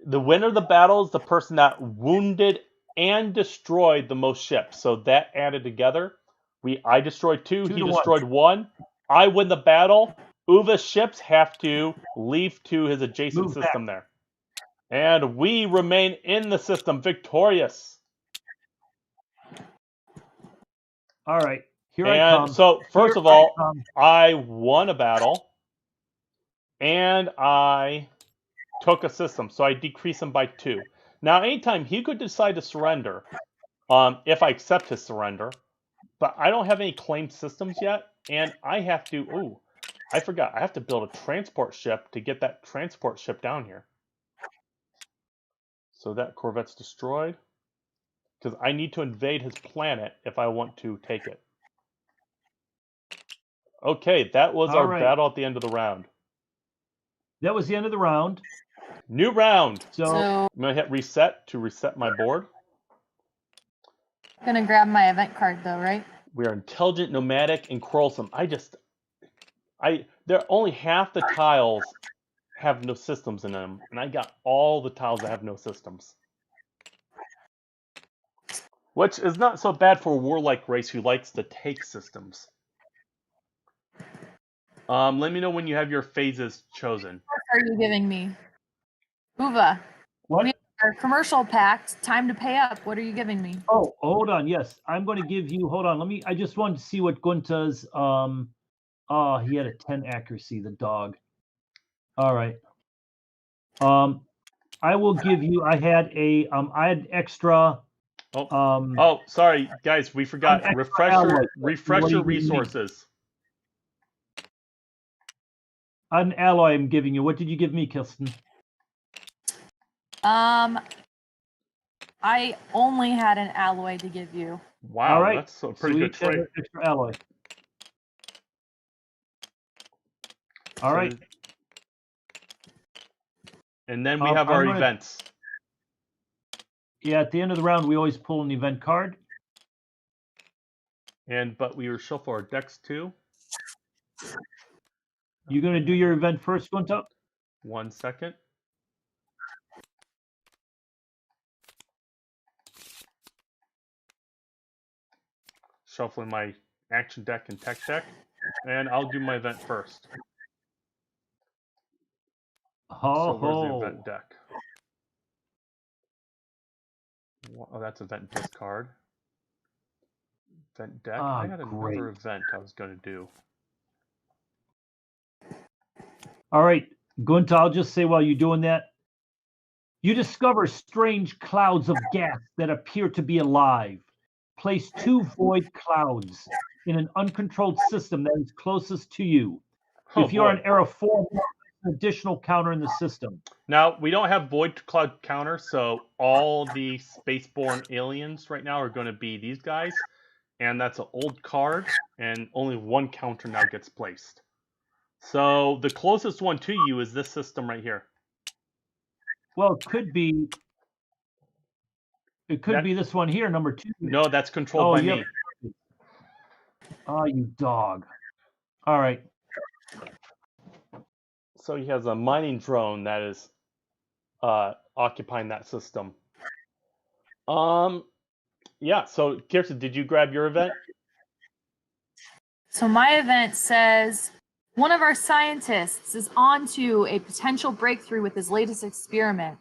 winner of the battle is the person that wounded and destroyed the most ships. So that added together. I destroyed 2, he destroyed 1. I win the battle. Uva's ships have to leave to his adjacent system there. And we remain in the system victorious. All right. Here I come. So, first Here of all, I come. I won a battle, and I took a system, so I decrease him by 2. Now, anytime he could decide to surrender, if I accept his surrender, but I don't have any claimed systems yet, and I have to. Ooh, I forgot. I have to build a transport ship to get that transport ship down here. So that Corvette's destroyed. Because I need to invade his planet if I want to take it. Okay, that was All our right. battle at the end of the round. That was the end of the round. New round. So So I'm going to hit reset to reset my board. I'm gonna grab my event card though, right? We are intelligent, nomadic, and quarrelsome. There only half the tiles have no systems in them, and I got all the tiles that have no systems. Which is not so bad for a warlike race who likes to take systems. Let me know when you have your phases chosen. What are you giving me? Uva. what? We have our commercial pact. Time to pay up. What are you giving me? Oh, hold on. Yes, I'm going to give you. Hold on. I just wanted to see what Gunta's. Oh, he had a 10 accuracy. The dog. All right. I will give you. I had extra. Oh, sorry, guys, we forgot. An extra Refresh alloy. refresh What are your you giving me? resources. An alloy I'm giving you. What did you give me, Kirsten? I only had an alloy to give you. Wow, All right. that's a pretty we good each have trade. an extra alloy. All right. And then we have our events. Yeah, at the end of the round, we always pull an event card. But we reshuffle our decks too. You going to do your event first, Gunta? 1 second. Shuffling my action deck and tech deck. And I'll do my event first. So where's the event deck? Oh, that's event discard. Event deck. I had another event I was going to do. All right, Gunta, I'll just say while you're doing that, you discover strange clouds of gas that appear to be alive. Place 2 void clouds in an uncontrolled system that is closest to you. If you are an era 4, an additional counter in the system. Now, we don't have void cloud counter, so all the spaceborne aliens right now are going to be these guys. And that's an old card, and only 1 counter now gets placed. So the closest one to you is this system right here. Well, it could be. It could be this one here, number 2. No, that's controlled by me. Oh, you dog. All right. So he has a mining drone that is occupying that system. Yeah, so Kirsten, did you grab your event? So my event says one of our scientists is on to a potential breakthrough with his latest experiment.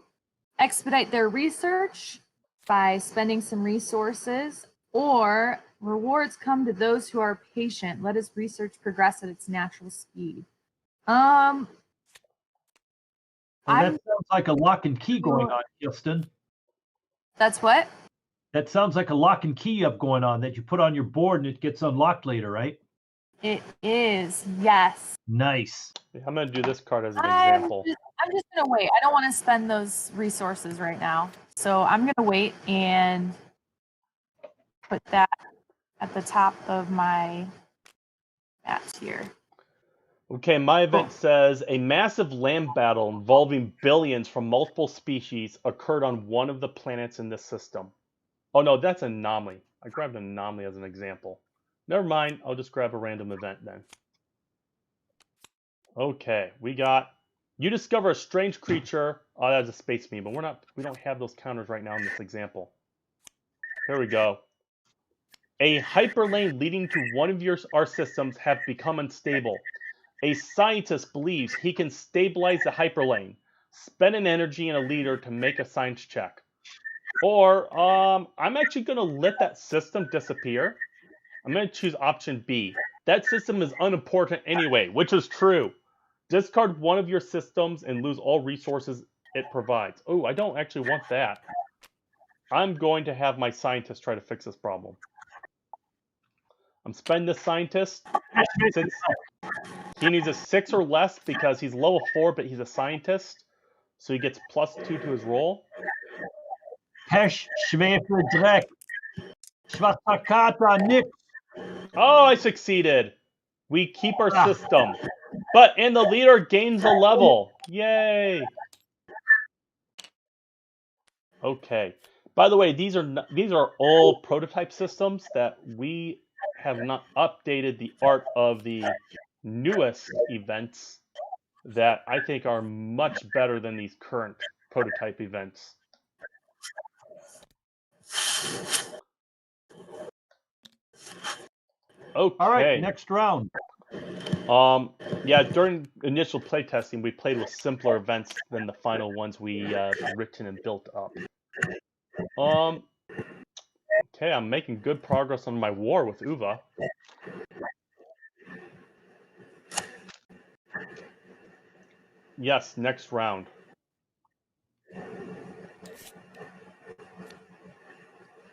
Expedite their research by spending some resources, or rewards come to those who are patient. Let his research progress at its natural speed. Well, that sounds like a lock and key going on, Kirsten. That's what? That sounds like a lock and key up going on that you put on your board and it gets unlocked later, right? It is, yes. Nice. I'm going to do this card as an example. I'm just going to wait. I don't want to spend those resources right now. So I'm going to wait and put that at the top of my mat here. Okay, my event says a massive land battle involving billions from multiple species occurred on one of the planets in this system. Oh no, that's an anomaly. I grabbed an anomaly as an example. Never mind, I'll just grab a random event then. Okay, we got, you discover a strange creature. Oh, that's a space meme, but we don't have those counters right now in this example. Here we go. A hyperlane leading to one of our systems have become unstable. A scientist believes he can stabilize the hyperlane. Spend an energy and a leader to make a science check. Or, I'm actually going to let that system disappear. I'm going to choose option B. That system is unimportant anyway, which is true. Discard one of your systems and lose all resources it provides. Oh, I don't actually want that. I'm going to have my scientist try to fix this problem. I'm spending this scientist since he needs a 6 or less because he's level 4, but he's a scientist. So he gets +2 to his roll. Pesh, Schwefel, Dreck. Schwarzer Kater, nix. Oh, I succeeded. We keep our system. And the leader gains a level. Yay. Okay. By the way, these are all prototype systems that we have not updated the art of the newest events that I think are much better than these current prototype events. Okay. All right, next round. Yeah, during initial playtesting, we played with simpler events than the final ones we written and built up. Okay, I'm making good progress on my war with Uva. Yes, next round.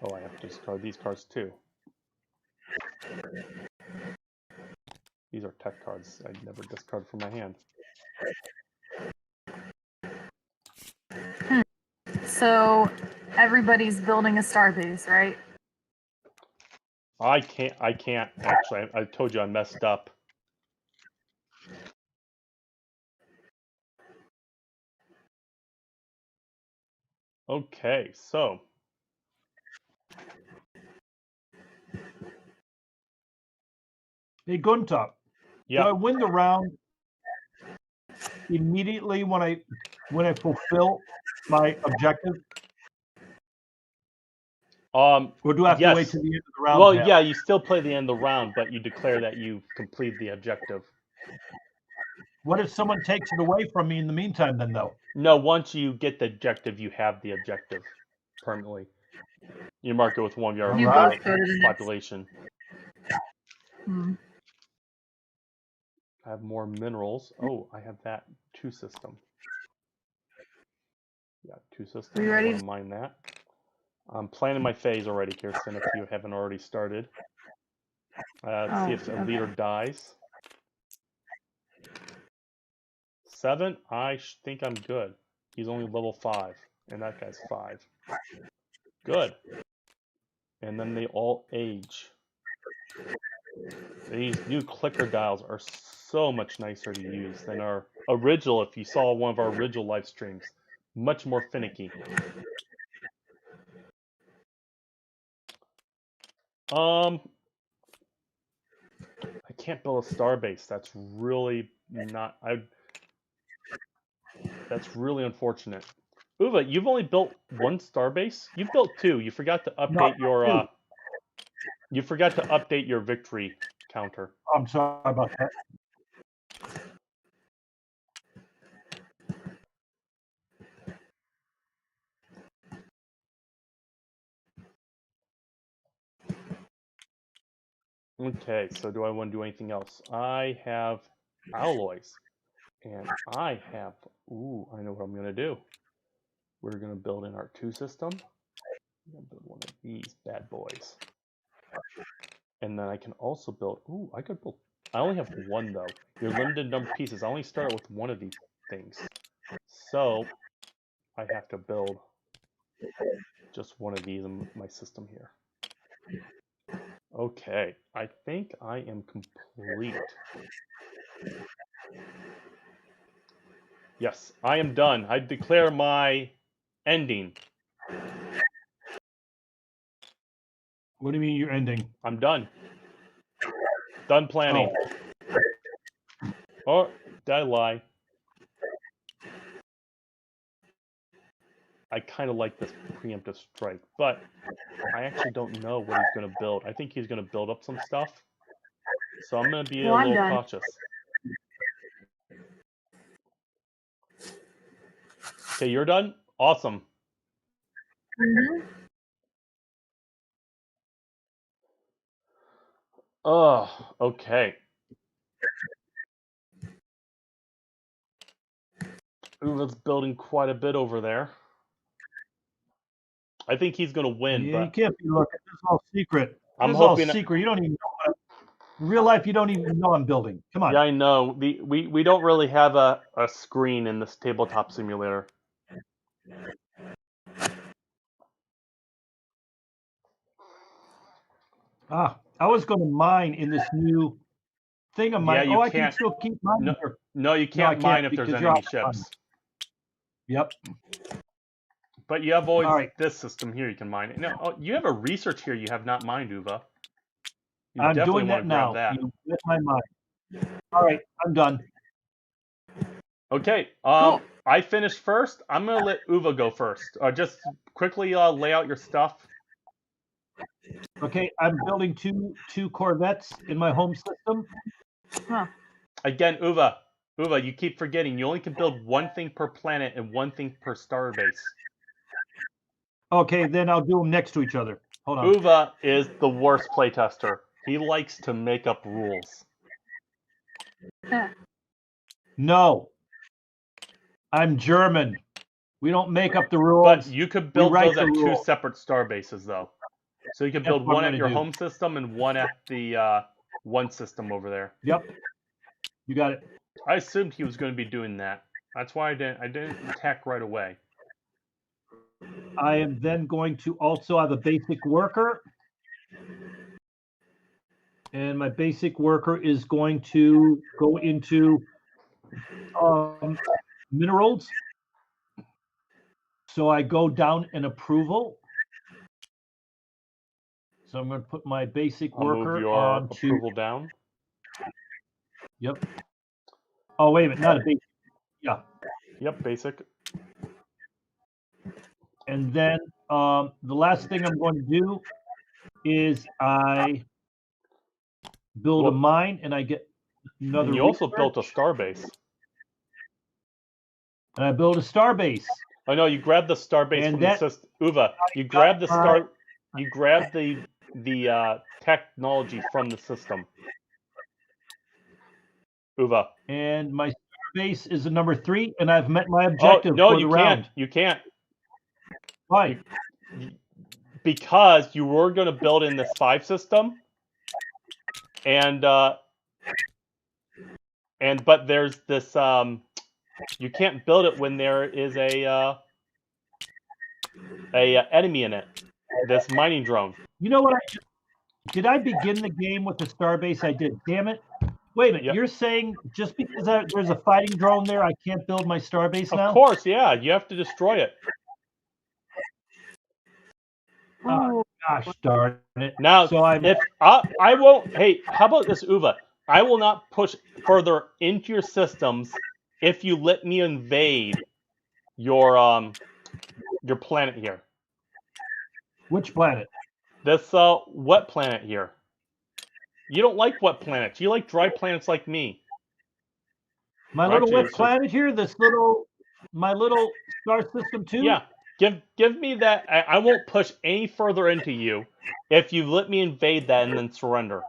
Oh, I have to discard these cards too. These are tech cards. I never discard from my hand. So everybody's building a starbase, right? I can't actually. I told you I messed up. Okay, so. Hey, Gunther. Yeah. Do I win the round immediately when I fulfill my objective? Or do I have to wait till the end of the round? Well, yeah, you still play the end of the round, but you declare that you've completed the objective. What if someone takes it away from me in the meantime, then, though? No, once you get the objective, you have the objective permanently. You mark it with one of your population. I have more minerals. Oh, I have that 2 system. Yeah, 2 systems. Are you ready? I want to mine that. I'm planning my phase already, Kirsten, if you haven't already started. Let's see if a leader dies. 7, I think I'm good. He's only level 5, and that guy's 5. Good. And then they all age. These new clicker dials are so much nicer to use than our original, if you saw one of our original live streams. Much more finicky. I can't build a starbase. That's really not. That's really unfortunate. Uva, you've only built 1 starbase. You've built 2. You forgot to update your. You forgot to update your victory counter. I'm sorry about that. Okay, so do I want to do anything else? I have alloys, and I have. Ooh, I know what I'm gonna do. We're gonna build in our 2 system. I'm gonna build one of these bad boys, and then I can also build. Ooh, I could build. I only have 1 though. You're limited number of pieces. I only start with 1 of these things, so I have to build just 1 of these in my system here. Okay, I think I am complete. Yes, I am done. I declare my ending. What do you mean you're ending? I'm done. Done planning. Oh, did I lie? I kind of like this preemptive strike, but I actually don't know what he's going to build. I think he's going to build up some stuff. So I'm going to be a little cautious. Okay, you're done? Awesome. Oh, okay. Uva's building quite a bit over there. I think he's going to win, Yeah, you but can't be looking. This is all secret. I'm This is all hoping. secret. You don't even know. In real life, you don't even know I'm building. Come on. Yeah, I know. We don't really have a screen in this tabletop simulator. I was going to mine in this new thing of mine. Yeah, you I can can't. still keep mining here. No, you I can't mine can't if there's because you're enemy out of ships. Yep. But you have always All right. this system here you can mine it. No, you have a research here you have not mined, Uva. You I'm definitely doing want that to grab now. that. You with my mind. All right, I'm done. Okay. Cool. I finished first. I'm gonna let Uva go first. Just quickly lay out your stuff. Okay, I'm building two Corvettes in my home system. Huh. Again, Uva, you keep forgetting. You only can build one thing per planet and one thing per star base. Okay, then I'll do them next to each other. Hold on. Uva is the worst playtester. He likes to make up rules. No. I'm German. We don't make up the rules. But you could build write those at the two rules. separate star bases, though. So you could That's build what one I'm at your gonna do. home system and one at the one system over there. Yep. You got it. I assumed he was going to be doing that. That's why I didn't attack right away. I am then going to also have a basic worker. And my basic worker is going to go into minerals. So I go down in approval. So I'm going to put my basic I'll worker move your onto. approval down. Yep. Oh, wait a minute, not a basic. Yeah. Yep, basic. And then the last thing I'm going to do is I build a mine and I get another. And you also built a star base. And I build a star base. Oh no, you grabbed the star base from the system. Uva, you grabbed the star. You grabbed the technology from the system. Uva. And my star base is a number 3, and I've met my objective no, for the round. You can't. Why? Because you were going to build in this 5 system, and but there's this you can't build it when there is a enemy in it. This mining drone. You know what? Did I begin the game with the star base? I did. Damn it! Wait a minute. Yep. You're saying just because there's a fighting drone there, I can't build my star base now? Of course, yeah. You have to destroy it. Gosh darn it! Now, so if I won't. Hey, how about this, Uva? I will not push further into your systems if you let me invade your planet here. Which planet? This wet planet here. You don't like wet planets. You like dry planets like me. My little wet planet here. My little star system too. Yeah. Give me that. I won't push any further into you if you let me invade that and then surrender.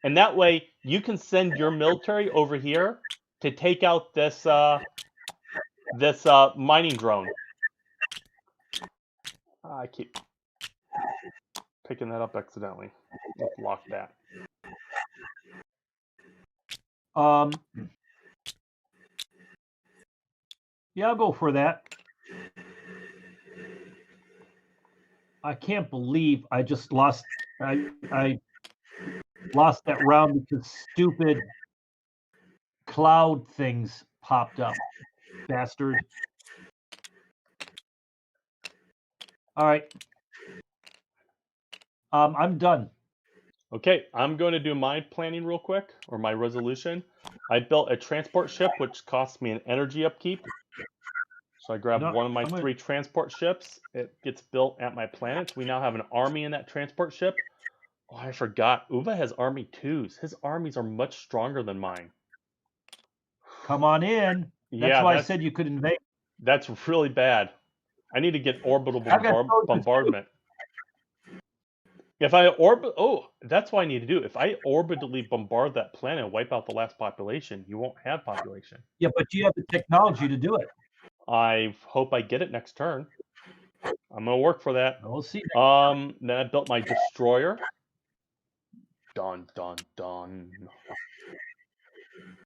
And that way, you can send your military over here to take out this mining drone. I keep picking that up accidentally. Let's lock that. Yeah, I'll go for that. I can't believe I just lost. I lost that round because stupid cloud things popped up. Bastard. All right. I'm done. Okay, I'm going to do my planning real quick, or my resolution. I built a transport ship, which cost me an energy upkeep. So I grabbed one of my 3 transport ships. It gets built at my planet. We now have an army in that transport ship. Oh, I forgot. Uva has army 2s. His armies are much stronger than mine. Come on in. That's why I said you could invade. That's really bad. I need to get orbital bombardment. If I orbit, that's what I need to do. If I orbitally bombard that planet and wipe out the last population, you won't have population. Yeah, but you have the technology to do it. I hope I get it next turn. I'm gonna work for that. We'll see. Then I built my destroyer. Dun dun dun.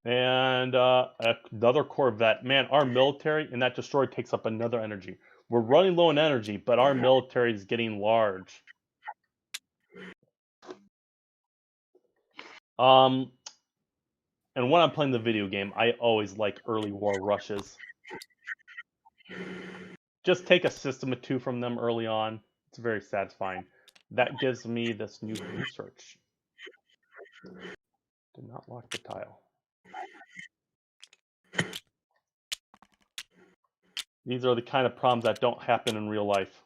And another Corvette. Man, our military and that destroyer takes up another energy. We're running low on energy, but our military is getting large. And when I'm playing the video game, I always like early war rushes. Just take a system or two from them early on. It's very satisfying. That gives me this new research. Did not lock the tile. These are the kind of problems that don't happen in real life.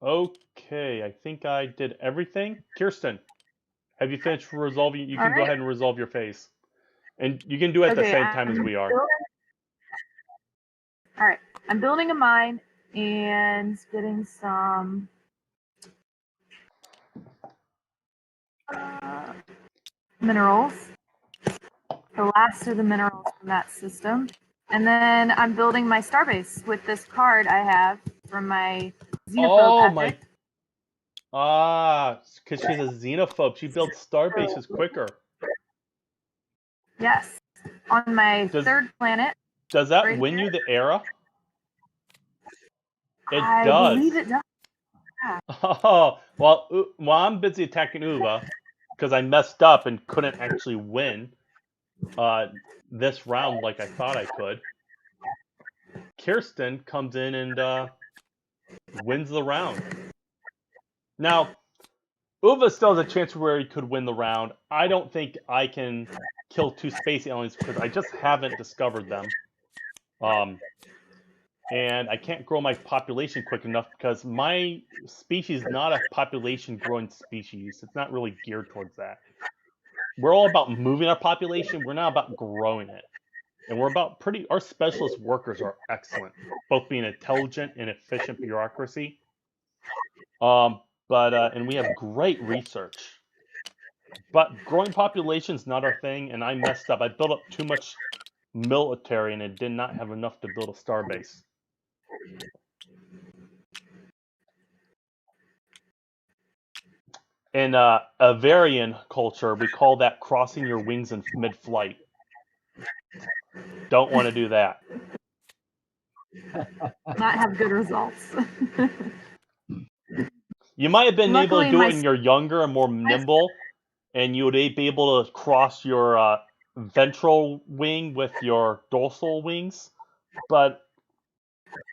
Okay, I think I did everything. Kirsten, have you finished resolving? You can go ahead and resolve your phase. And you can do it at the same time as we are. All right. I'm building a mine and getting some minerals. The last of the minerals from that system. And then I'm building my starbase with this card I have from my xenophobe epic. Because she's a xenophobe. She builds starbases quicker. Yes. On my third planet. Does that win you the era? It does. I believe it does. Yeah. Oh, well, I'm busy attacking Uva because I messed up and couldn't actually win this round like I thought I could. Kirsten comes in and wins the round. Now, Uva still has a chance where he could win the round. I don't think I can kill 2 space aliens because I just haven't discovered them. And I can't grow my population quick enough because my species is not a population growing species. It's not really geared towards that. We're all about moving our population. We're not about growing it. And we're about our specialist workers are excellent, both being intelligent and efficient bureaucracy. And we have great research. But growing population is not our thing, and I messed up. I built up too much military, and it did not have enough to build a starbase. In Avarian culture, we call that crossing your wings in mid-flight. Don't want to do that. Not have good results. You might have been able to do it when you're younger and more nimble, and you would be able to cross your ventral wing with your dorsal wings. But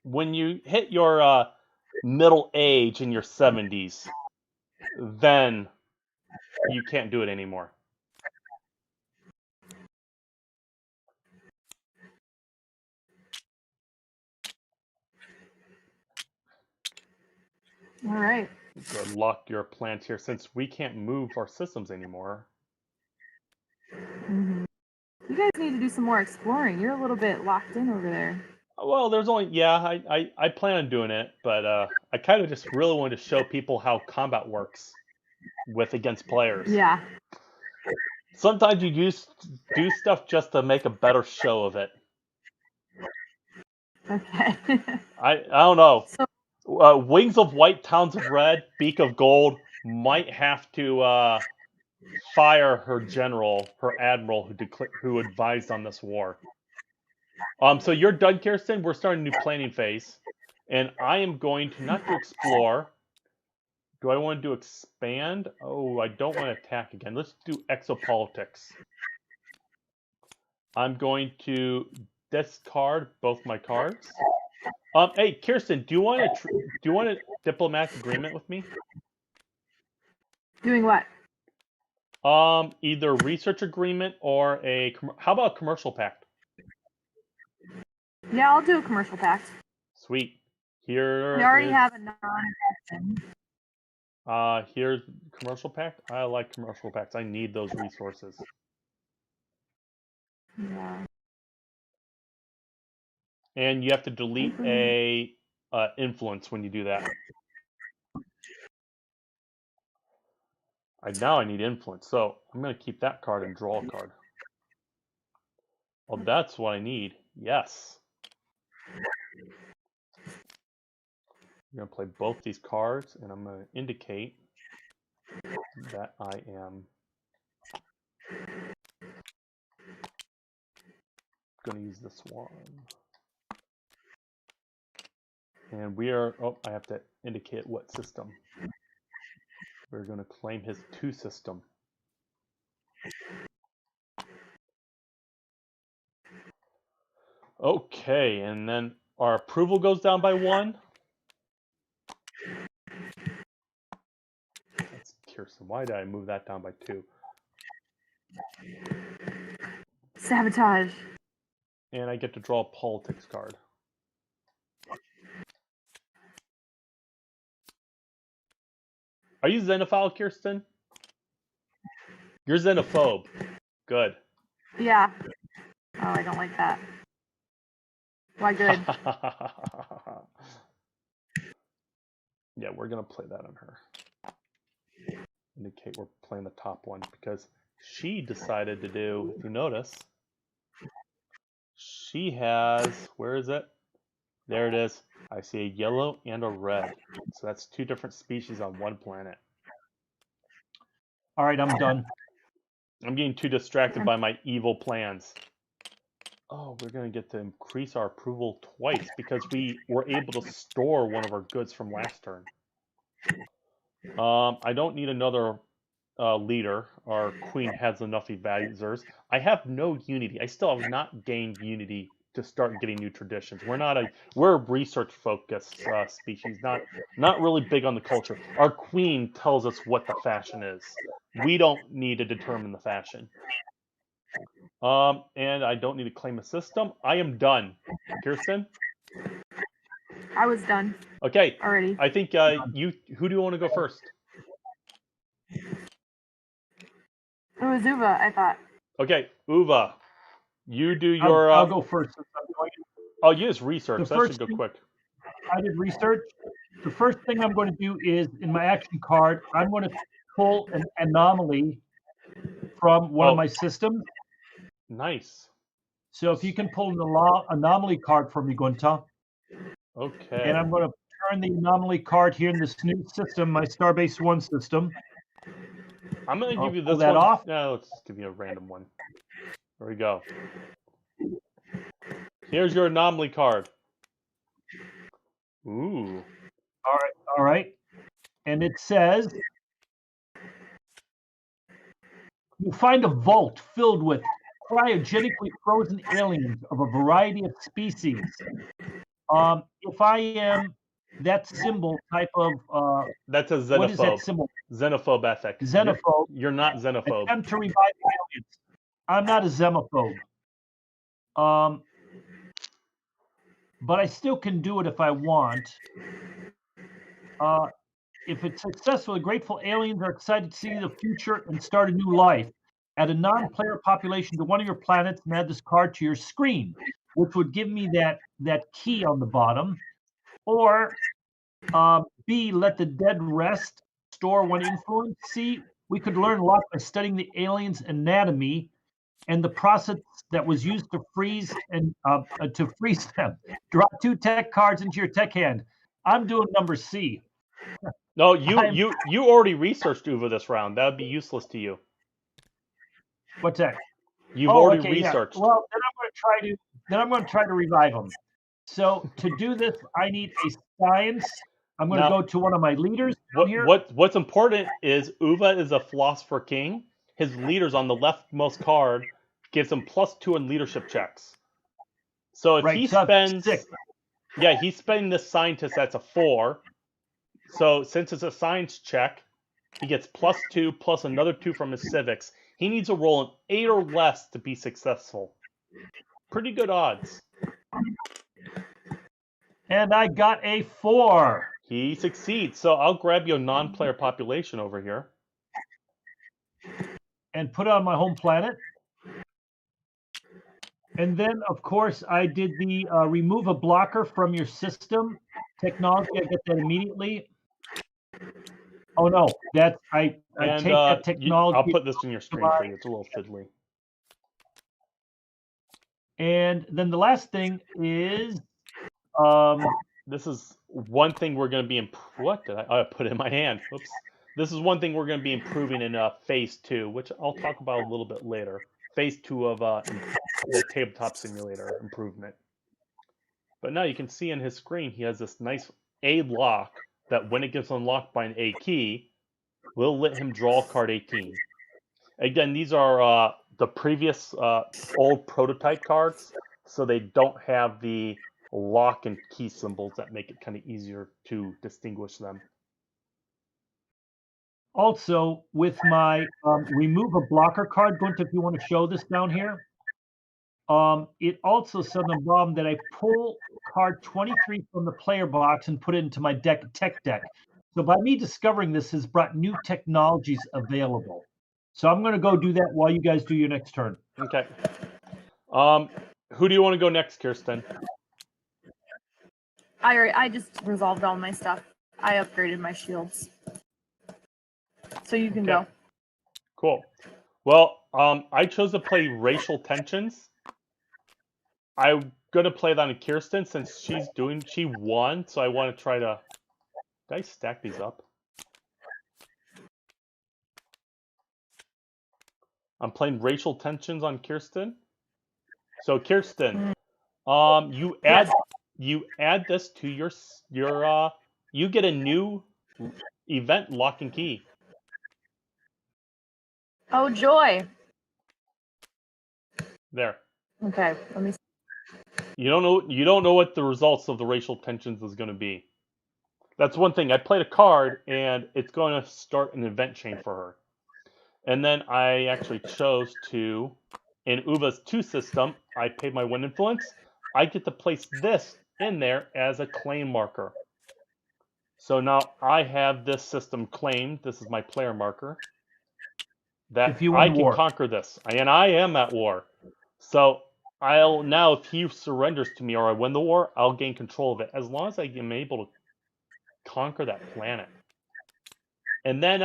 when you hit your middle age in your 70s, then you can't do it anymore. All right. Good luck your plants here, since we can't move our systems anymore. Mm-hmm. You guys need to do some more exploring. You're a little bit locked in over there. Well, there's only I plan on doing it, but I kind of just really wanted to show people how combat works against players. Yeah. Sometimes you do stuff just to make a better show of it. Okay. I don't know. So, Wings of White, Towns of Red, Beak of Gold might have to fire her general, her admiral who advised on this war. So you're done, Kirsten. We're starting a new planning phase, and I am going to not to explore. Do I want to do expand? Oh, I don't want to attack again. Let's do exopolitics. I'm going to discard both my cards. Hey, Kirsten, do you want a diplomatic agreement with me? Doing what? Either research agreement or how about a commercial pact? Yeah, I'll do a commercial pact. Sweet. Here. We already have a non-action. Here's commercial pact. I like commercial pacts. I need those resources. Yeah. And you have to delete a influence when you do that. Now I need influence, so I'm going to keep that card and draw a card. Oh, that's what I need. Yes. I'm going to play both these cards, and I'm going to indicate that I am going to use this one. And we are, oh, I have to indicate what system. We're going to claim his 2 system. Okay, and then our approval goes down by 1. That's Kirsten. Why did I move that down by 2? Sabotage. And I get to draw a politics card. Are you xenophile, Kirsten? You're xenophobe. Good. Yeah. Oh, I don't like that. Why good? Yeah, we're going to play that on her. Indicate we're playing the top one because she decided to do, if you notice, she has, where is it? There it is. I see a yellow and a red. So that's 2 different species on one planet. All right, I'm done. I'm getting too distracted by my evil plans. Oh, we're going to get to increase our approval twice because we were able to store one of our goods from last turn. I don't need another leader. Our queen has enough advisors. I have no unity. I still have not gained unity to start getting new traditions. We're a research focused species, not really big on the culture. Our queen tells us what the fashion is. We don't need to determine the fashion. And I don't need to claim a system. I am done. Kirsten? I was done. Okay. Already. I think who do you want to go first? It was Uva, I thought. Okay, Uva. You do your I'll go first. Oh, use research. That should go quick. I did research. The first thing I'm going to do is, in my action card, I'm going to pull an anomaly from one of my systems. Nice. So if you can pull an anomaly card for me, Gunta. Okay. And I'm going to turn the anomaly card here in this new system, my Starbase 1 system. I'm going to give you this pull that one. off. No, let's give you a random one. There we go. Here's your anomaly card. Ooh. All right. And it says, you find a vault filled with cryogenically frozen aliens of a variety of species. If I am that symbol type of... That's a xenophobe. What is that symbol? Xenophobe ethic. Xenophobe. You're not xenophobe. Attempt to revive aliens. I'm not a xenophobe. But I still can do it if I want. If it's successful, the grateful aliens are excited to see the future and start a new life. Add a non-player population to one of your planets and add this card to your screen, which would give me that key on the bottom. Or B, let the dead rest, store 1 influence. C, we could learn a lot by studying the aliens' anatomy and the process that was used to freeze them. Drop 2 tech cards into your tech hand. I'm doing number C. No, you already researched Uva this round. That would be useless to you. What's that? You've already researched. Yeah. Well, then I'm going to try to revive them. So to do this, I need a science. I'm going to go to one of my leaders here. What's important is Uva is a philosopher king. His leaders on the leftmost card gives him +2 in leadership checks. So if he spends, he's spending this scientist that's a 4. So since it's a science check, he gets +2 plus another 2 from his civics. He needs to roll an 8 or less to be successful. Pretty good odds. And I got a 4. He succeeds. So I'll grab you a non-player population over here. And put it on my home planet. And then, of course, I did the remove a blocker from your system technology. I get that immediately. Oh no, that's I take that technology. I'll put this in your screen for you. It's a little fiddly. And then the last thing is, this is one thing we're going to be what did I put in my hand? Oops. This is one thing we're going to be improving in Phase 2, which I'll talk about a little bit later. Phase 2 of the Tabletop Simulator improvement. But now you can see in his screen, he has this nice A lock that when it gets unlocked by an A key, will let him draw card 18. Again, these are the previous old prototype cards, so they don't have the lock and key symbols that make it kind of easier to distinguish them. Also, with my remove a blocker card, Gunther, if you want to show this down here, it also said on the bottom that I pull card 23 from the player box and put it into my tech deck. So by me discovering this has brought new technologies available. So I'm going to go do that while you guys do your next turn. Okay. Who do you want to go next, Kirsten? I just resolved all my stuff. I upgraded my shields. So you can go. Cool. Well, I chose to play Racial Tensions. I'm going to play that on Kirsten since she won, so I want to try to... Did I stack these up? I'm playing Racial Tensions on Kirsten. So Kirsten, you add this to your you get a new event lock and key. Oh joy. There. Okay, let me see. You don't know what the results of the Racial Tensions is going to be. That's one thing. I played a card and it's going to start an event chain for her. And then I actually chose to, in Uva's 2 system, I paid my 1 influence. I get to place this in there as a claim marker. So now I have this system claimed. This is my player marker. That I can conquer this. And I am at war. So now if he surrenders to me or I win the war, I'll gain control of it. As long as I am able to conquer that planet. And then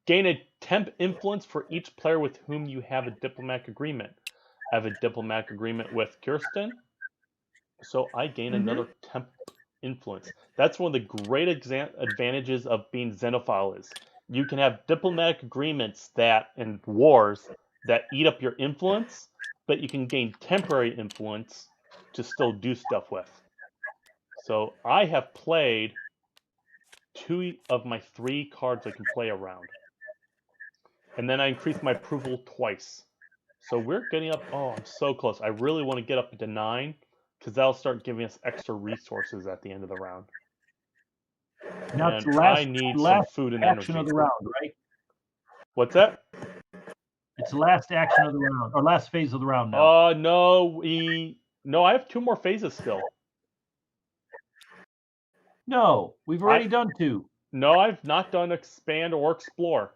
gain a temp influence for each player with whom you have a diplomatic agreement. I have a diplomatic agreement with Kirsten, so I gain another temp influence. That's one of the great advantages of being Xenophile is you can have diplomatic agreements in wars that eat up your influence, but you can gain temporary influence to still do stuff with. So I have played 2 of my 3 cards I can play around. And then I increased my approval twice. So we're getting up, I'm so close. I really want to get up to 9, because that'll start giving us extra resources at the end of the round. Now and I need some food and energy. Action of the round, right? What's that? It's the last action of the round, or last phase of the round now. No, I have 2 more phases still. No, we've already done 2. No, I've not done expand or explore.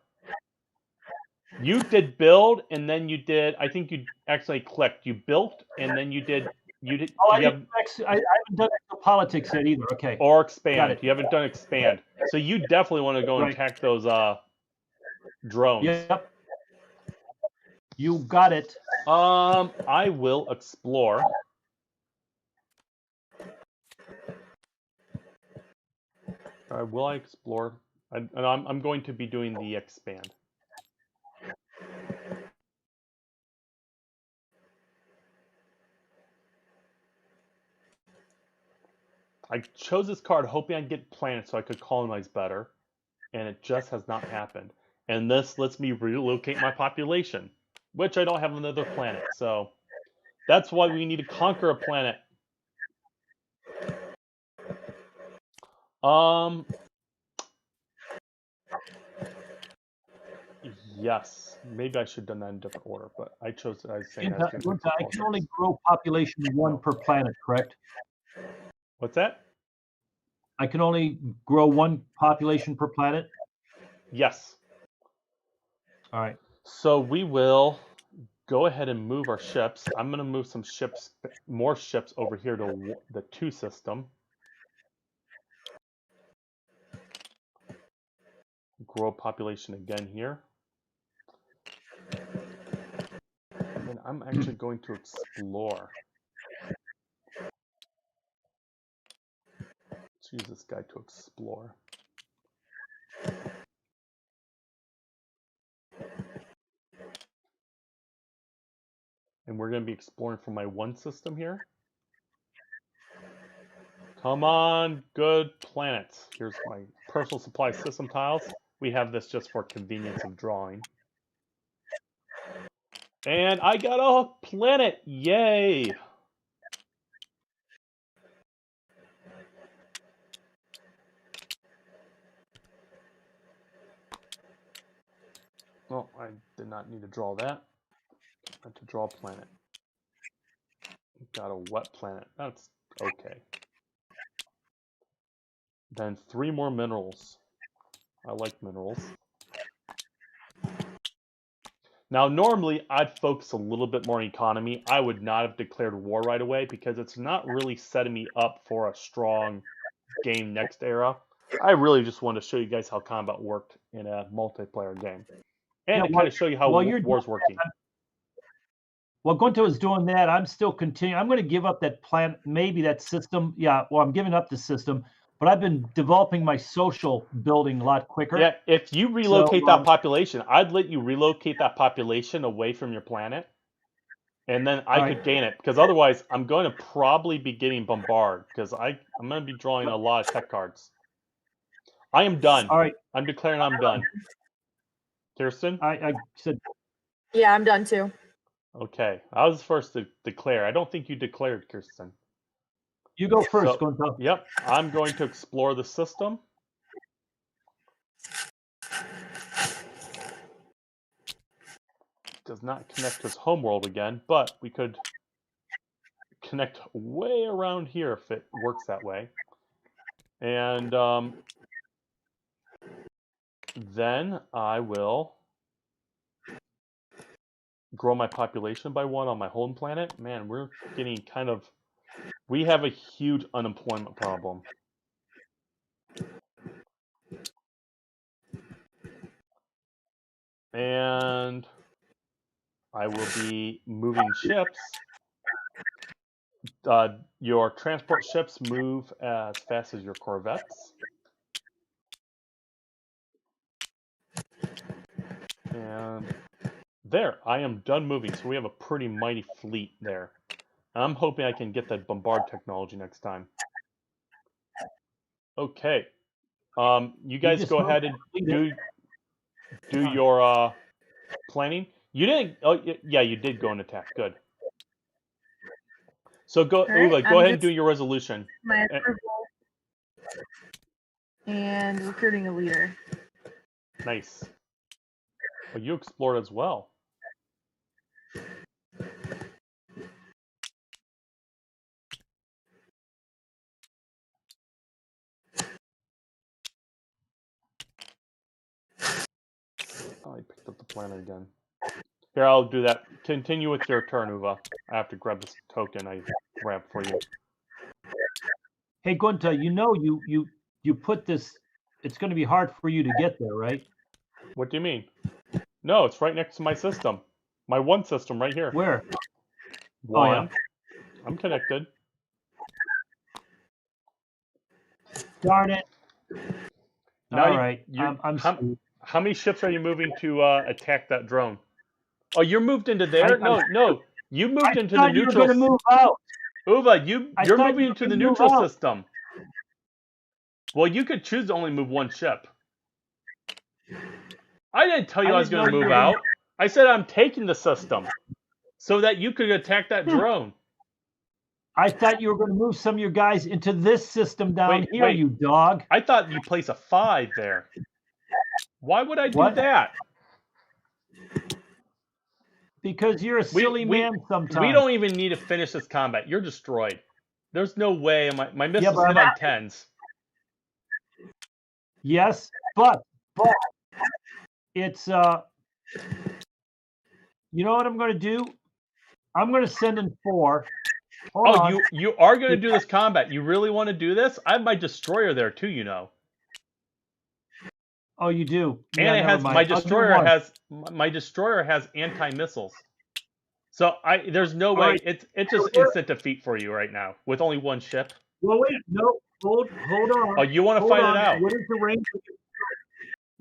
You did build, and then you did. I think you actually clicked. You built, and then you did. I haven't done politics yet either. Okay. Or expand. You haven't done expand. So you definitely want to go and attack those drones. Yep. You got it. I will explore. Will I explore? I'm going to be doing the expand. I chose this card hoping I'd get planets so I could colonize better, and it just has not happened. And this lets me relocate my population, which I don't have another planet. So that's why we need to conquer a planet. Yes, maybe I should have done that in a different order, but I chose. I can only grow population 1 per planet, correct? What's that? I can only grow 1 population per planet? Yes. All right. So we will go ahead and move our ships. I'm going to move some ships, more ships over here to the 2 system. Grow population again here. And then I'm actually going to explore. Let's use this guy to explore. And we're going to be exploring from my 1 system here. Come on, good planets. Here's my personal supply system tiles. We have this just for convenience of drawing. And I got a planet! Yay! Well, I did not need to draw that. I had to draw a planet. Got a wet planet. That's okay. Then 3 more minerals. I like minerals. Now, normally, I'd focus a little bit more on economy. I would not have declared war right away because it's not really setting me up for a strong game next era. I really just wanted to show you guys how combat worked in a multiplayer game. And to kind of show you how war's working. While Gunta is doing that, I'm still continuing. I'm going to give up that plan, maybe that system. Yeah, well, I'm giving up the system, but I've been developing my social building a lot quicker. Yeah, if you relocate that population, I'd let you relocate that population away from your planet, and then I could gain it. Because otherwise, I'm going to probably be getting bombarded, because I'm going to be drawing a lot of tech cards. I am done. All right. I'm declaring I'm done. Kirsten? I said... Yeah, I'm done too. Okay, I was first to declare. I don't think you declared, Kirsten. You go first, Gunta. Yep, I'm going to explore the system. Does not connect to his homeworld again, but we could connect way around here if it works that way. And then I will grow my population by 1 on my home planet. Man, we're getting kind of... We have a huge unemployment problem. And I will be moving ships. Your transport ships move as fast as your corvettes. And there, I am done moving. So we have a pretty mighty fleet there. I'm hoping I can get that bombard technology next time. Okay. You guys go ahead and do your planning. You didn't... Oh, yeah, you did go and attack. Good. So go, right, Uva, go ahead and do your resolution. My approval. And recruiting a leader. Nice. Well, you explored as well. Oh, I picked up the planet again. Here, I'll do that. Continue with your turn, Uva. I have to grab this token I grabbed for you. Hey, Gunta, you know you put this... It's going to be hard for you to get there, right? What do you mean? No, it's right next to my system. My 1 system right here. Where? 1. Oh, yeah. I'm connected. Darn it. Now All right. How many ships are you moving to attack that drone? Oh, you're moved into there? No. You moved into the neutral. You were going to move out. Uva, you're moving into the neutral system. Well, you could choose to only move 1 ship. I didn't tell you I was going to move out. I said I'm taking the system so that you could attack that drone. I thought you were going to move some of your guys into this system down here, wait. you dog. I thought you place a 5 there. Why would I do that? Because you're a silly man sometimes. We don't even need to finish this combat. You're destroyed. There's no way. My missiles hit on 10s. Yes, but it's You know what I'm going to do? I'm going to send in 4. Hold on. You are going to do this combat. You really want to do this? I have my destroyer there too, you know. Oh, you do. And Yeah, it never has mind. my I'll do destroyer has anti-missiles. So there's no All way right. it's just instant defeat for you right now with only one ship. Well, wait. No. Hold on. Oh, you want to Hold fight on. it out? What is the range?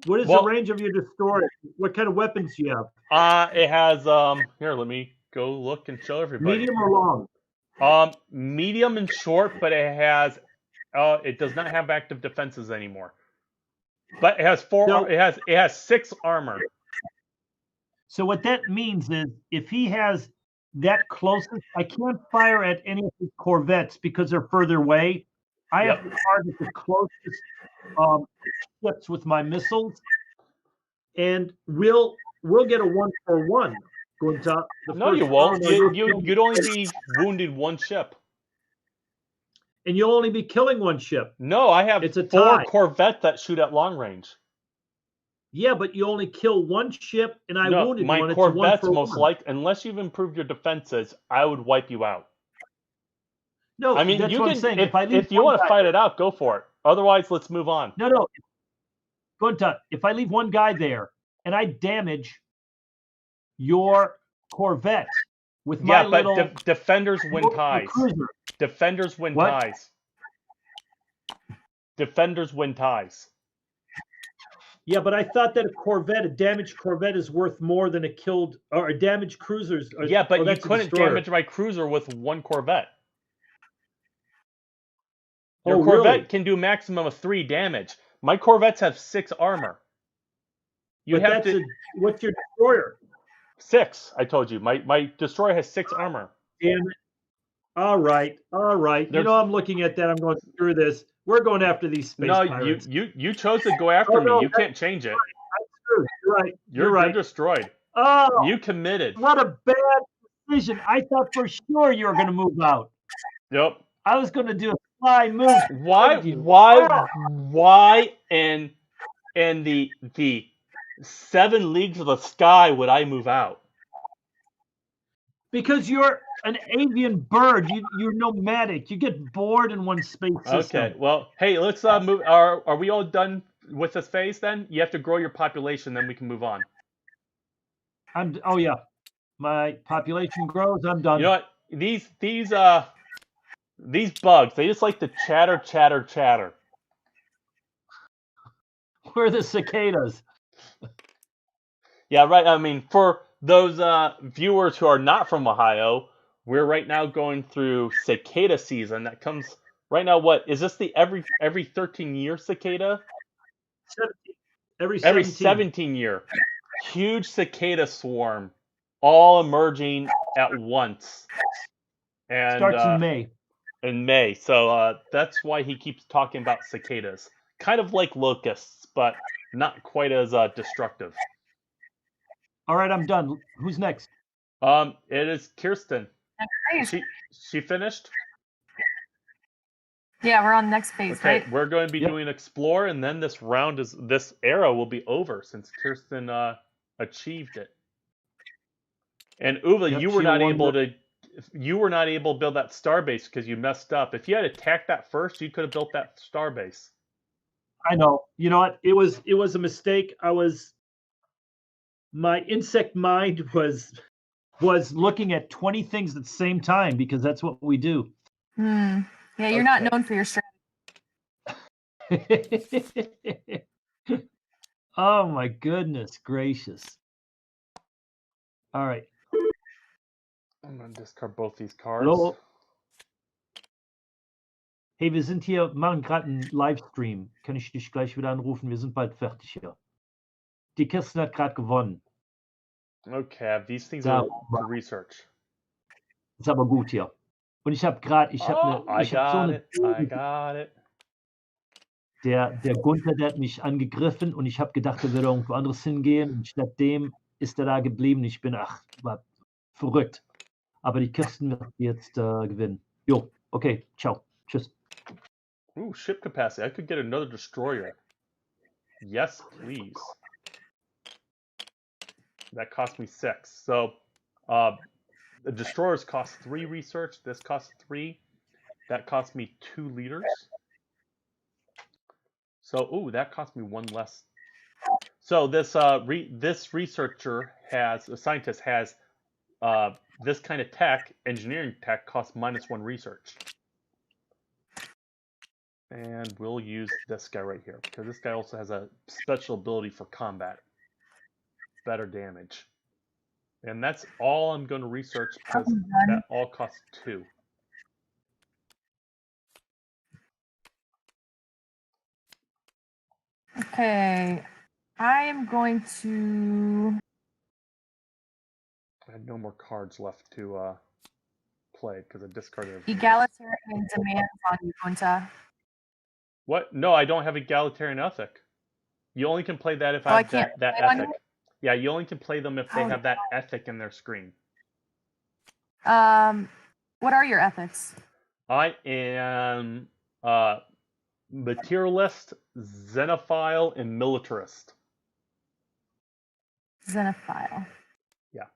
What is Well- the range of your destroyer? What kind of weapons do you have? It has here, let me go look and show everybody. Medium or long? Medium and short, but it does not have active defenses anymore. But it has So- it has 6 armor. So what that means is if he has that closest, I can't fire at any of his corvettes because they're further away. I have to target the closest ships with my missiles, and we'll get a 1-for-1. Gunta. No, you won't. You'd only be wounded one ship. And you'll only be killing one ship. No, I have It's a 4 tie. Corvettes that shoot at long range. Yeah, but you only kill one ship, and I No, wounded my one. It's Corvettes 1-for-1. most likely, unless you've improved your defenses, I would wipe you out. No, I mean, that's you what can I'm saying. if you want to fight it out, go for it. Otherwise, let's move on. No. Gunta, if I leave one guy there and I damage your Corvette with my little defenders win little ties. cruiser. Defenders win What? ties. Defenders win ties. Yeah, but I thought that a damaged Corvette is worth more than a damaged cruisers. Yeah, but you that's a couldn't destroyer. damage my cruiser with 1 Corvette. Your Oh, Corvette really? can do maximum of 3 damage. My Corvettes have 6 armor. What's your destroyer? 6, I told you. My destroyer has 6 armor. Damn it. All right. You know, I'm looking at that. I'm going, screw this. We're going after these space pirates. You chose to go after me. You can't change it. You're right. You're destroyed. Oh, You committed. what a bad decision. I thought for sure you were going to move out. Yep. I was going to do a fly move. Why in the 7 leagues of the sky would I move out? Because you're an avian bird. You're nomadic. You get bored in one space system. Okay. Well, hey, let's move. Are we all done with this phase then? You have to grow your population, then we can move on. Oh yeah. My population grows, I'm done. You know what? These bugs, they just like to chatter. We're the cicadas. Yeah, right. I mean, for those viewers who are not from Ohio, we're right now going through cicada season. That comes right now. What is this? The every 13-year cicada? 17. Every 17 year. Huge cicada swarm, all emerging at once. And starts in May. In May, so that's why he keeps talking about cicadas. Kind of like locusts, but not quite as destructive. All right, I'm done. Who's next? It is Kirsten. Okay. She finished? Yeah, we're on the next phase, Okay, right? we're going to be doing explore, and then this era will be over since Kirsten achieved it. And Uva, you were not able to build that starbase because you messed up. If you had attacked that first, you could have built that starbase. I know. You know what? It was a mistake. My insect mind was looking at 20 things at the same time because that's what we do. Yeah, you're not known for your strategy. Oh my goodness gracious. All right. I'm going to discard both these cards. Hallo. Hey, wir sind hier, machen gerade einen Livestream. Kann ich dich gleich wieder anrufen? Wir sind bald fertig hier. Die Kirsten hat gerade gewonnen. Okay, these things are for research. Ist aber gut hier. Und ich habe gerade, I got it. Der Gunther, der hat mich angegriffen und ich habe gedacht, er würde irgendwo anderes hingehen. Und stattdem ist er da geblieben. Ich bin, war verrückt. Aber die Kirsten wird jetzt gewinnen. Jo, okay, ciao. Tschüss. Ooh, ship capacity. I could get another destroyer. Yes, please. That cost me 6. So The destroyers cost 3 research. This costs 3. That cost me 2 leaders. So, ooh, that cost me 1 less. So this this researcher has, a scientist has, this kind of tech, engineering tech, costs -1 research. And we'll use this guy right here, because this guy also has a special ability for combat. Better damage. And that's all I'm going to research, because that all costs 2. Okay. I am going to... I had no more cards left to play, because I discarded everything. Egalitarian demands on you, Gunta. What? No, I don't have egalitarian ethic. You only can play that if I have that ethic. Yeah, you only can play them if they have that ethic in their screen. What are your ethics? I am materialist, xenophile, and militarist. Xenophile. Yeah.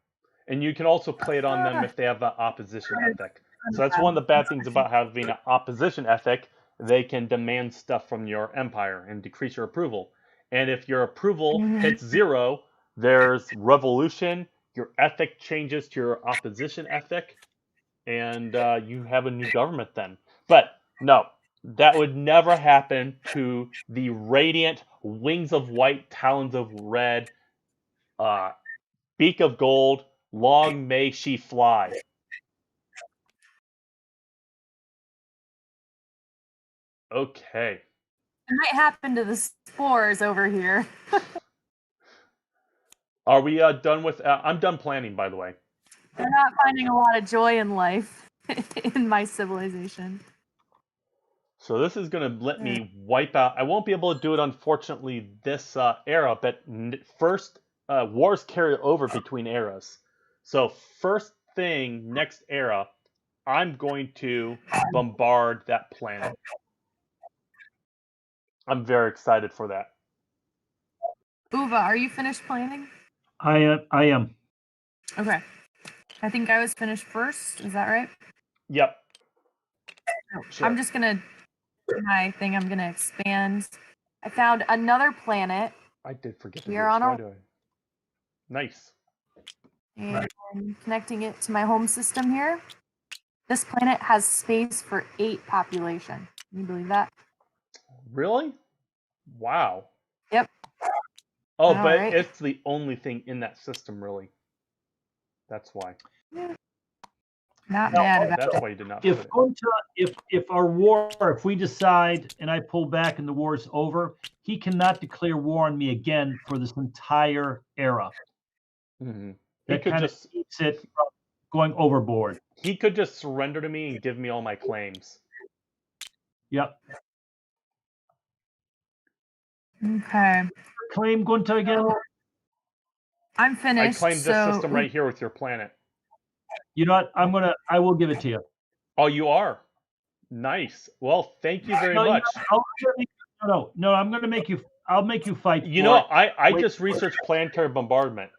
And you can also play it on them if they have an opposition ethic. So that's one of the bad things about having an opposition ethic. They can demand stuff from your empire and decrease your approval. And if your approval hits 0, there's revolution, your ethic changes to your opposition ethic, and you have a new government then. But no, that would never happen to the radiant wings of white, talons of red, beak of gold, long may she fly. Okay. It might happen to the spores over here. Are we done with... I'm done planning, by the way. They're not finding a lot of joy in life in my civilization. So this is going to let me wipe out... I won't be able to do it, unfortunately, this era, but first, wars carry over between eras. So first thing, next era, I'm going to bombard that planet. I'm very excited for that. Uva, are you finished planning? I am. Okay. I think I was finished first. Is that right? Yep. Oh, Sure. I'm just going to do my thing. I'm going to expand. I found another planet. I did forget to We do are this. on Why our... do I? Nice. And connecting it to my home system here. This planet has space for 8 population. Can you believe that? Really? Wow. Yep. Oh, All but right. it's the only thing in that system, really. That's why. Yeah. Not mad about That's it. why you did not put If it. Gunta, if our war, if we decide and I pull back and the war's over, he cannot declare war on me again for this entire era. Mm-hmm. That kind of keeps it from going overboard. He could just surrender to me and give me all my claims. Yep. Okay. Claim Gunta again. I'm finished. I claim this system right here with your planet. You know what? I will give it to you. Oh, you are? Nice. Well, thank you very much. No, I'm going to make you, I'll make you fight. You know, I just researched planetary bombardment.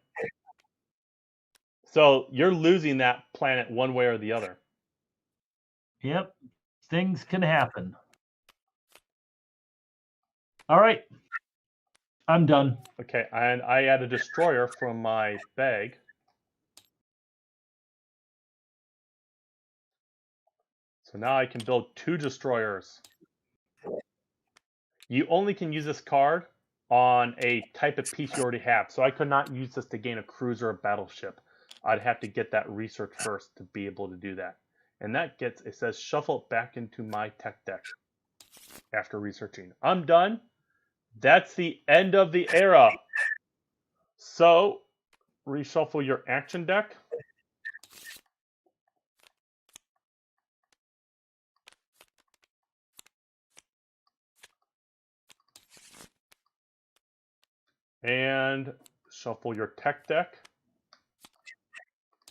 So you're losing that planet one way or the other. Yep. Things can happen. All right. I'm done. Okay, and I add a destroyer from my bag. So now I can build 2 destroyers. You only can use this card on a type of piece you already have. So I could not use this to gain a cruiser or battleship. I'd have to get that research first to be able to do that. And that gets, it says shuffle it back into my tech deck after researching. I'm done. That's the end of the era. So reshuffle your action deck. And shuffle your tech deck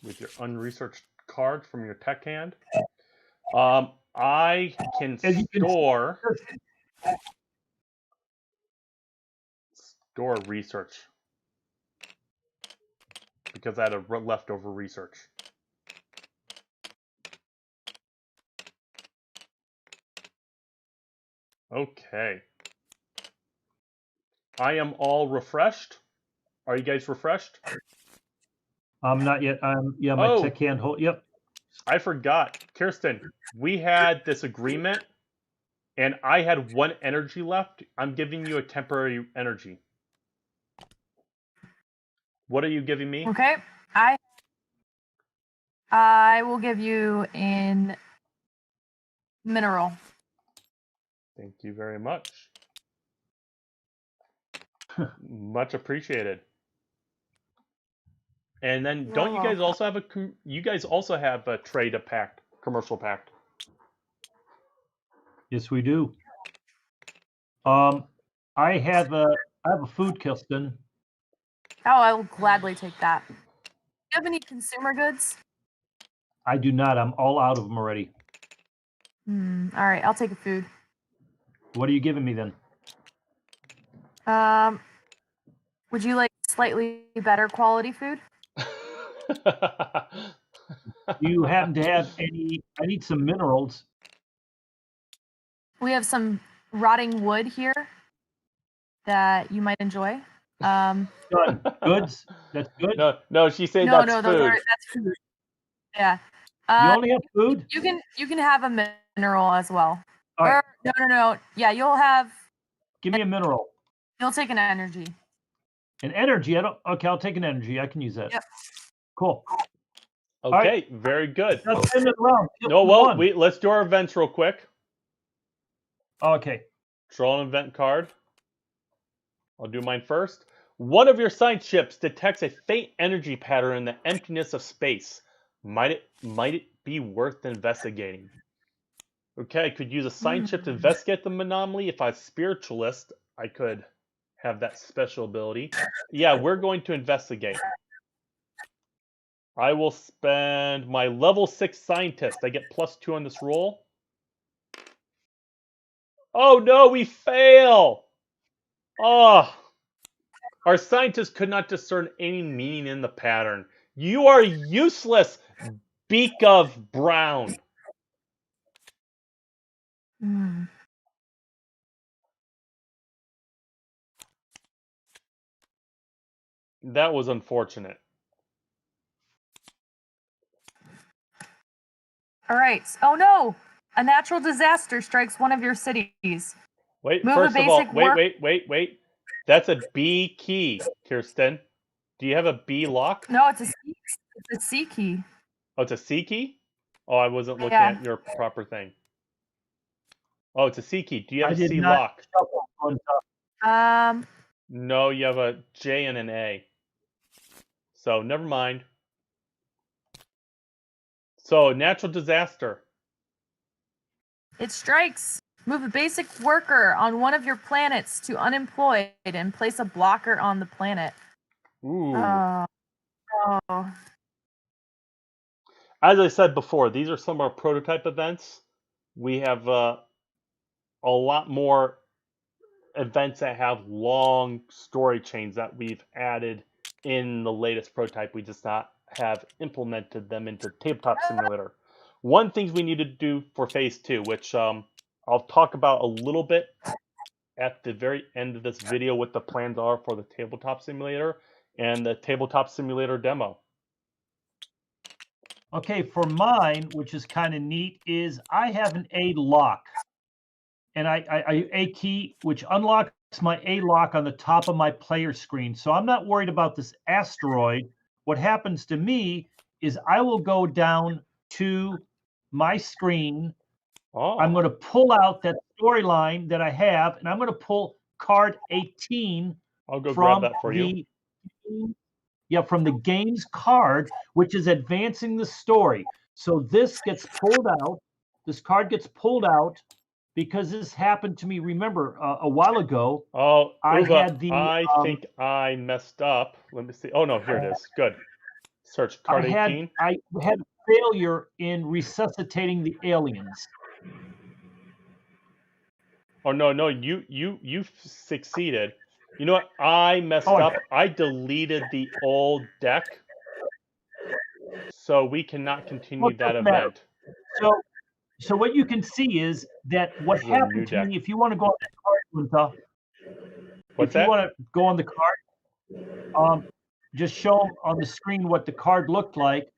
with your unresearched card from your tech hand. I can store research because I had a leftover research. Okay. I am all refreshed. Are you guys refreshed? Not yet. Yeah, my Oh. tech can't hold. Yep. I forgot. Kirsten, we had this agreement, and I had 1 energy left. I'm giving you a temporary energy. What are you giving me? Okay. I will give you in mineral. Thank you very much. Much appreciated. And then, don't you guys also have a trade pact, commercial pact? Yes, we do. I have a food, Kirsten. Oh, I will gladly take that. Do you have any consumer goods? I do not. I'm all out of them already. All right, I'll take a food. What are you giving me then? Would you like slightly better quality food? Do you happen to have any? I need some minerals. We have some rotting wood here that you might enjoy. Done. Goods. That's good. No, she said No, that's no, food. that's food. Yeah. You only have food? You can have a mineral as well. All right. No. Yeah, you'll have. Give me a mineral. You'll take an energy. An energy? Okay, I'll take an energy. I can use that. Yep. Cool. Okay, right. very good. Let's end it around. No, well, let's do our events real quick. Okay. Draw an event card. I'll do mine first. One of your science ships detects a faint energy pattern in the emptiness of space. Might it be worth investigating? Okay, I could use a science ship to investigate the anomaly. If I was spiritualist, I could have that special ability. Yeah, we're going to investigate. I will spend my level 6 scientist. I get +2 on this roll. Oh no, we fail! Oh, our scientist could not discern any meaning in the pattern. You are useless, beak of brown. That was unfortunate. All right. Oh no! A natural disaster strikes one of your cities. Wait, Move first a of all, basic wait. That's a B key, Kirsten. Do you have a B lock? No, it's a C key. Oh, it's a C key? Oh, I wasn't looking at your proper thing. Oh, it's a C key. Do you have a C lock? No, you have a J and an A. So, never mind. So, natural disaster. It strikes. Move a basic worker on one of your planets to unemployed and place a blocker on the planet. Ooh. Oh. As I said before, these are some of our prototype events. We have a lot more events that have long story chains that we've added in the latest prototype. We just not have implemented them into Tabletop Simulator. One thing we need to do for Phase 2, which I'll talk about a little bit at the very end of this video, what the plans are for the Tabletop Simulator and the Tabletop Simulator demo. Okay, for mine, which is kind of neat, is I have an A lock. And I A key, which unlocks my A lock on the top of my player screen. So I'm not worried about this asteroid. What happens to me is I will go down to my screen. Oh. I'm going to pull out that storyline that I have, and I'm going to pull card 18. I'll go grab that for you. Yeah, from the game's card, which is advancing the story. So this gets pulled out. This card gets pulled out because this happened to me. Remember, a while ago. Oh, I think I messed up. Let me see. Oh no, here it is. Good. Search card 18. I had failure in resuscitating the aliens. Oh no, you succeeded. You know what? I messed up. I deleted the old deck So we cannot continue Well, it that doesn't matter. event. So what you can see is that what This is a new happened to deck. me, if you want to go on that card, Lunta, What's if you that? want to go on the card, just show on the screen what the card looked like.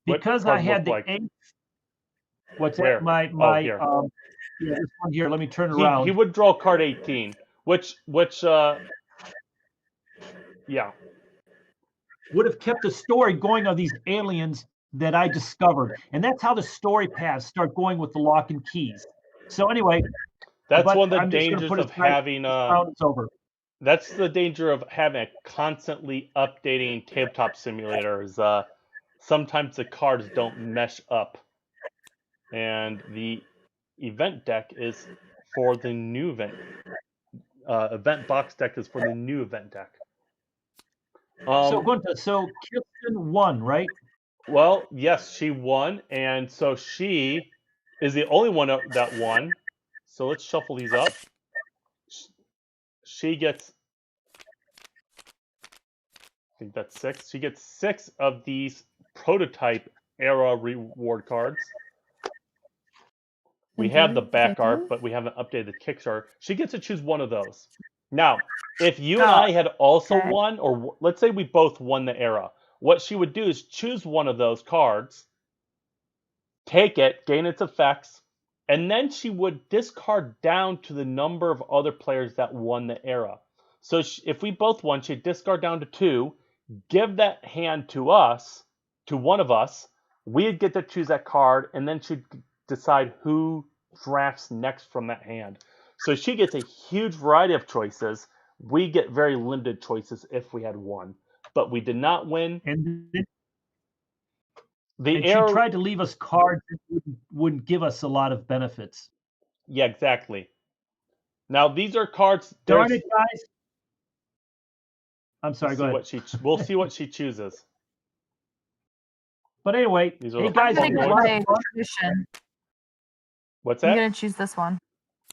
What Because card I had looked the like? 8th. What's Where? that? My Oh, here. yeah, this one here. Let me turn it He around. would draw card 18, which yeah. Would have kept the story going of these aliens that I discovered. And that's how the story paths start going with the lock and keys. So anyway, That's but one of the I'm just going to dangers put it of aside. having This round is over. That's the danger of having a constantly updating tabletop simulator is sometimes the cards don't mesh up. And the event deck is for the new event. Event box deck is for the new event deck. So Gunta, so Kirsten won, right? Well, yes, she won, and so she is the only one that won. So let's shuffle these up. She gets, I think that's 6. She gets 6 of these prototype era reward cards. We have the back art, but we haven't updated the Kickstarter. She gets to choose one of those. Now, if you and I had also won, or let's say we both won the era, what she would do is choose one of those cards, take it, gain its effects, and then she would discard down to the number of other players that won the era. So if we both won, she'd discard down to 2, give that hand to us, to one of us, we'd get to choose that card, and then she'd decide who drafts next from that hand. So she gets a huge variety of choices. We get very limited choices if we had won. But we did not win. And she tried to leave us cards that wouldn't give us a lot of benefits. Yeah, exactly. Now, these are cards. Darn it, guys. I'm sorry, go ahead. We'll see what she chooses. But anyway, hey guys, I'm gonna play tradition. What's that? I'm gonna choose this one.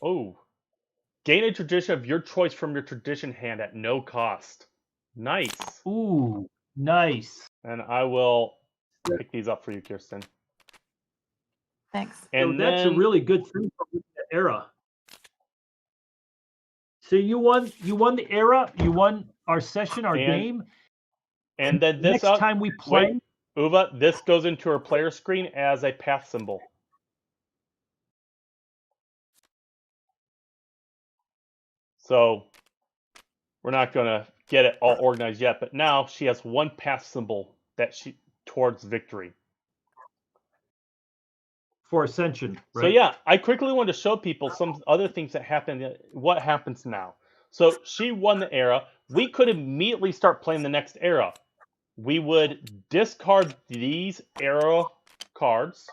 Oh, gain a tradition of your choice from your tradition hand at no cost. Nice. Ooh, nice. And I will pick these up for you, Kirsten. Thanks. And so that's a really good thing for the era. So you won the era, you won our session, our game. And then this next time we play. Wait, Uva, this goes into her player screen as a path symbol. So we're not going to get it all organized yet, but now she has one path symbol that towards victory. For Ascension, right? So yeah, I quickly want to show people some other things that happen. What happens now? So she won the era. We could immediately start playing the next era. We would discard these era cards,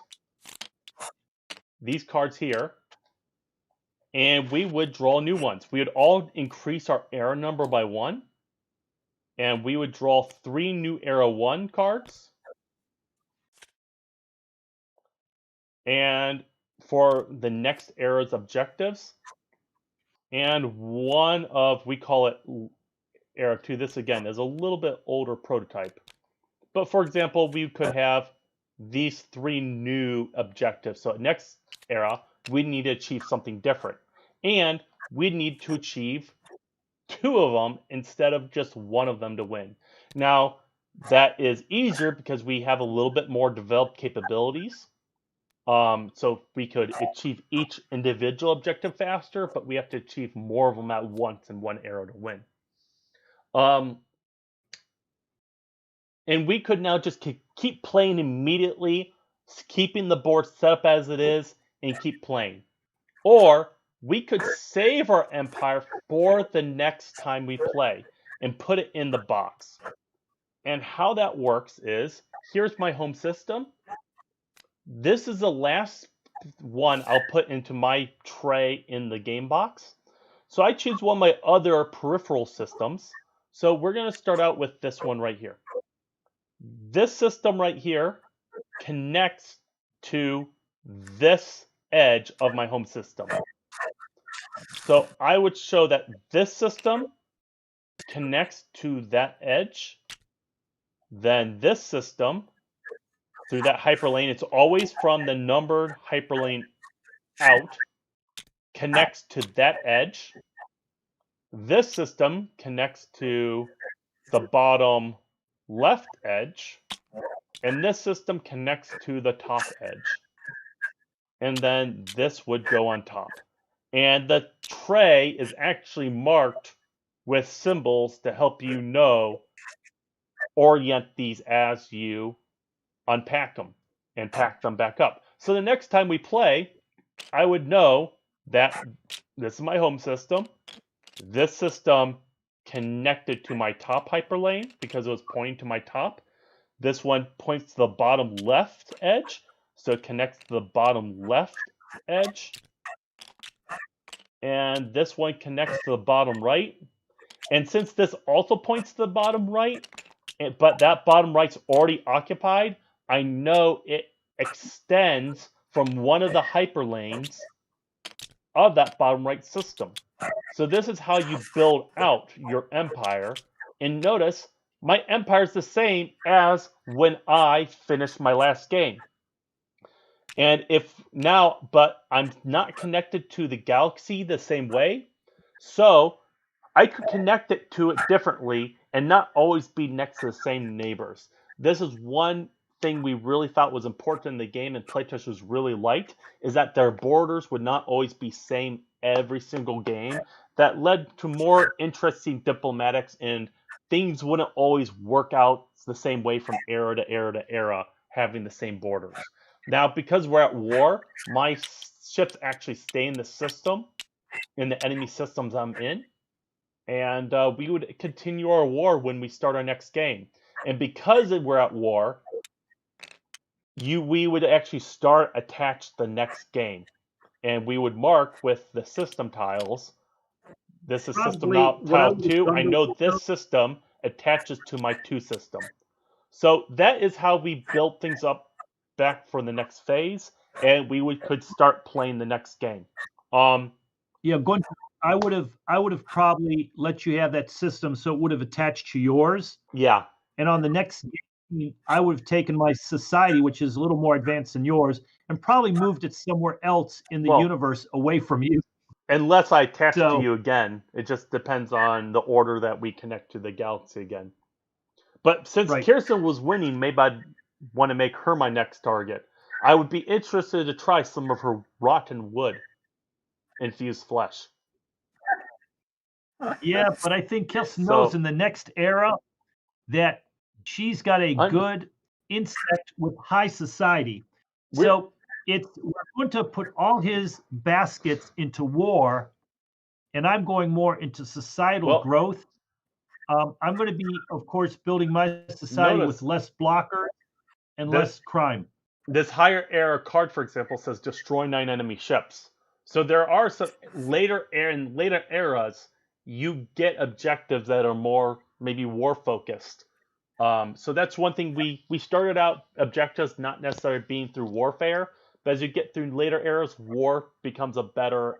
these cards here, and we would draw new ones. We would all increase our era number by 1, and we would draw 3 new era 1 cards. And for the next era's objectives, and one of, we call it era 2. This again is a little bit older prototype. But for example, we could have these 3 new objectives. So next era, we need to achieve something different. And we need to achieve 2 of them instead of just 1 of them to win. Now, that is easier because we have a little bit more developed capabilities. So we could achieve each individual objective faster, but we have to achieve more of them at once in one arrow to win. And we could now just keep playing immediately, keeping the board set up as it is, and keep playing. Or we could save our empire for the next time we play and put it in the box. And how that works is, here's my home system. This is the last one I'll put into my tray in the game box. So I choose one of my other peripheral systems. So we're going to start out with this one right here. This system right here connects to this edge of my home system. So I would show that this system connects to that edge. Then this system through that hyperlane. It's always from the numbered hyperlane out, connects to that edge. This system connects to the bottom left edge, and this system connects to the top edge. And then this would go on top. And the tray is actually marked with symbols to help you orient these as you unpack them and pack them back up. So the next time we play, I would know that this is my home system. This system connected to my top hyperlane because it was pointing to my top. This one points to the bottom left edge, so it connects to the bottom left edge. And this one connects to the bottom right. And since this also points to the bottom right, but that bottom right's already occupied, I know it extends from one of the hyperlanes of that bottom right system. So this is how you build out your empire. And notice, my empire is the same as when I finished my last game. And but I'm not connected to the galaxy the same way. So I could connect it to it differently and not always be next to the same neighbors. This is one thing we really thought was important in the game and playtesters really liked, is that their borders would not always be same every single game. That led to more interesting diplomatics, and things wouldn't always work out the same way from era to era to era, having the same borders. Now, because we're at war, my ships actually stay in the system, in the enemy systems I'm in, and we would continue our war when we start our next game. And because we're at war, we would actually start attach the next game, and we would mark with the system tiles. This is system tile 2. I know this system attaches to my 2 system. So that is how we built things up back for the next phase, and could start playing the next game. Yeah, I would have probably let you have that system, so it would have attached to yours. Yeah. And on the next game, I would have taken my society, which is a little more advanced than yours, and probably moved it somewhere else in the universe away from you. Unless I attach to you again. It just depends on the order that we connect to the galaxy again. But since Kirsten was winning, maybe I'd want to make her my next target. I would be interested to try some of her rotten wood infused flesh. Yeah, but I think Kirsten knows in the next era that she's got a good insect with high society. So we're going to put all his baskets into war, and I'm going more into societal growth. I'm going to be, of course, building my society with less blockers and less crime. This higher era card, for example, says destroy 9 enemy ships. So there are some later eras, you get objectives that are more maybe war focused. So that's one thing we started out objectives not necessarily being through warfare, but as you get through later eras, war becomes a better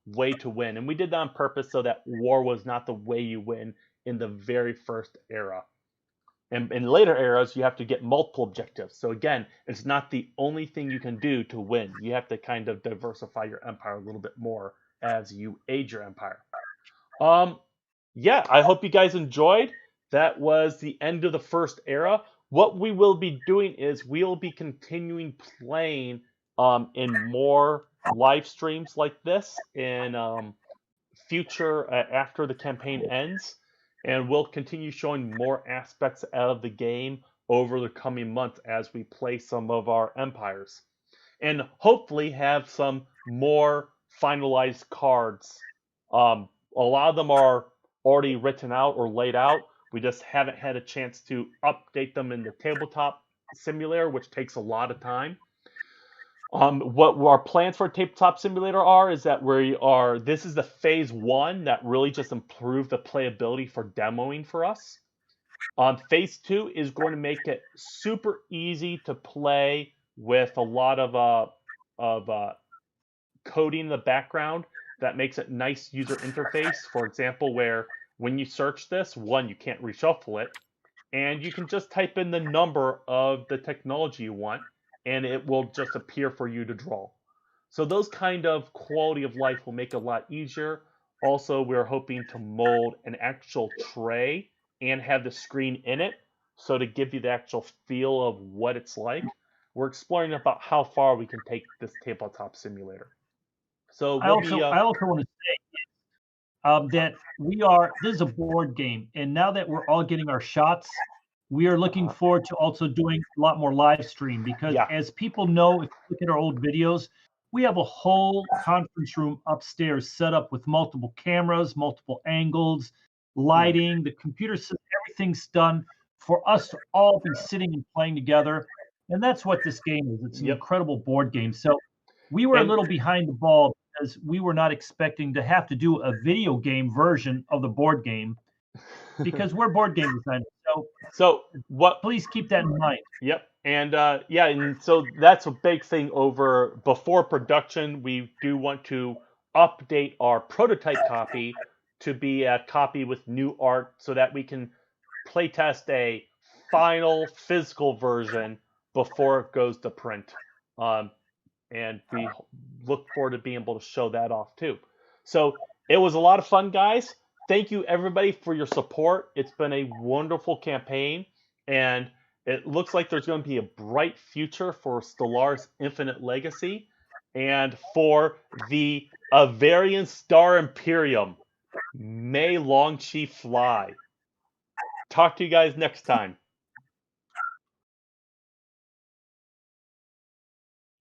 way to win. And we did that on purpose so that war was not the way you win in the very first era. And in later eras, you have to get multiple objectives. So again, it's not the only thing you can do to win. You have to kind of diversify your empire a little bit more as you age your empire. Yeah, I hope you guys enjoyed. That was the end of the first era. What we will be doing is we'll be continuing playing in more live streams like this in future after the campaign ends. And we'll continue showing more aspects of the game over the coming months as we play some of our empires. And hopefully have some more finalized cards. A lot of them are already written out or laid out. We just haven't had a chance to update them in the tabletop simulator, which takes a lot of time. What our plans for Tabletop Simulator is that this is the phase 1 that really just improved the playability for demoing for us. Phase 2 is going to make it super easy to play with a lot of coding in the background that makes it nice user interface. For example, where when you search this, 1, you can't reshuffle it. and you can just type in the number of the technology you want, and it will just appear for you to draw. So those kind of quality of life will make it a lot easier. Also, we're hoping to mold an actual tray and have the screen in it, so to give you the actual feel of what it's like. We're exploring about how far we can take this tabletop simulator. So I also want to say that this is a board game, and now that we're all getting our shots, we are looking forward to also doing a lot more live stream because Yeah. as people know, if you look at our old videos, we have a whole conference room upstairs set up with multiple cameras, multiple angles, lighting, the computer system, everything's done for us to all be sitting and playing together. And that's what this game is. It's an Yep. incredible board game. So we were a And- little behind the ball because we were not expecting to have to do a video game version of the board game because we're board game designers. So what? Please keep that in mind. Yep. And and so that's a big thing over before production. We do want to update our prototype copy to be a copy with new art so that we can playtest a final physical version before it goes to print. And we look forward to being able to show that off too. So it was a lot of fun, guys. Thank you everybody for your support. It's been a wonderful campaign, and it looks like there's going to be a bright future for Stellaris Infinite Legacy and for the Avarian Star Imperium. May Long Chief fly. Talk to you guys next time.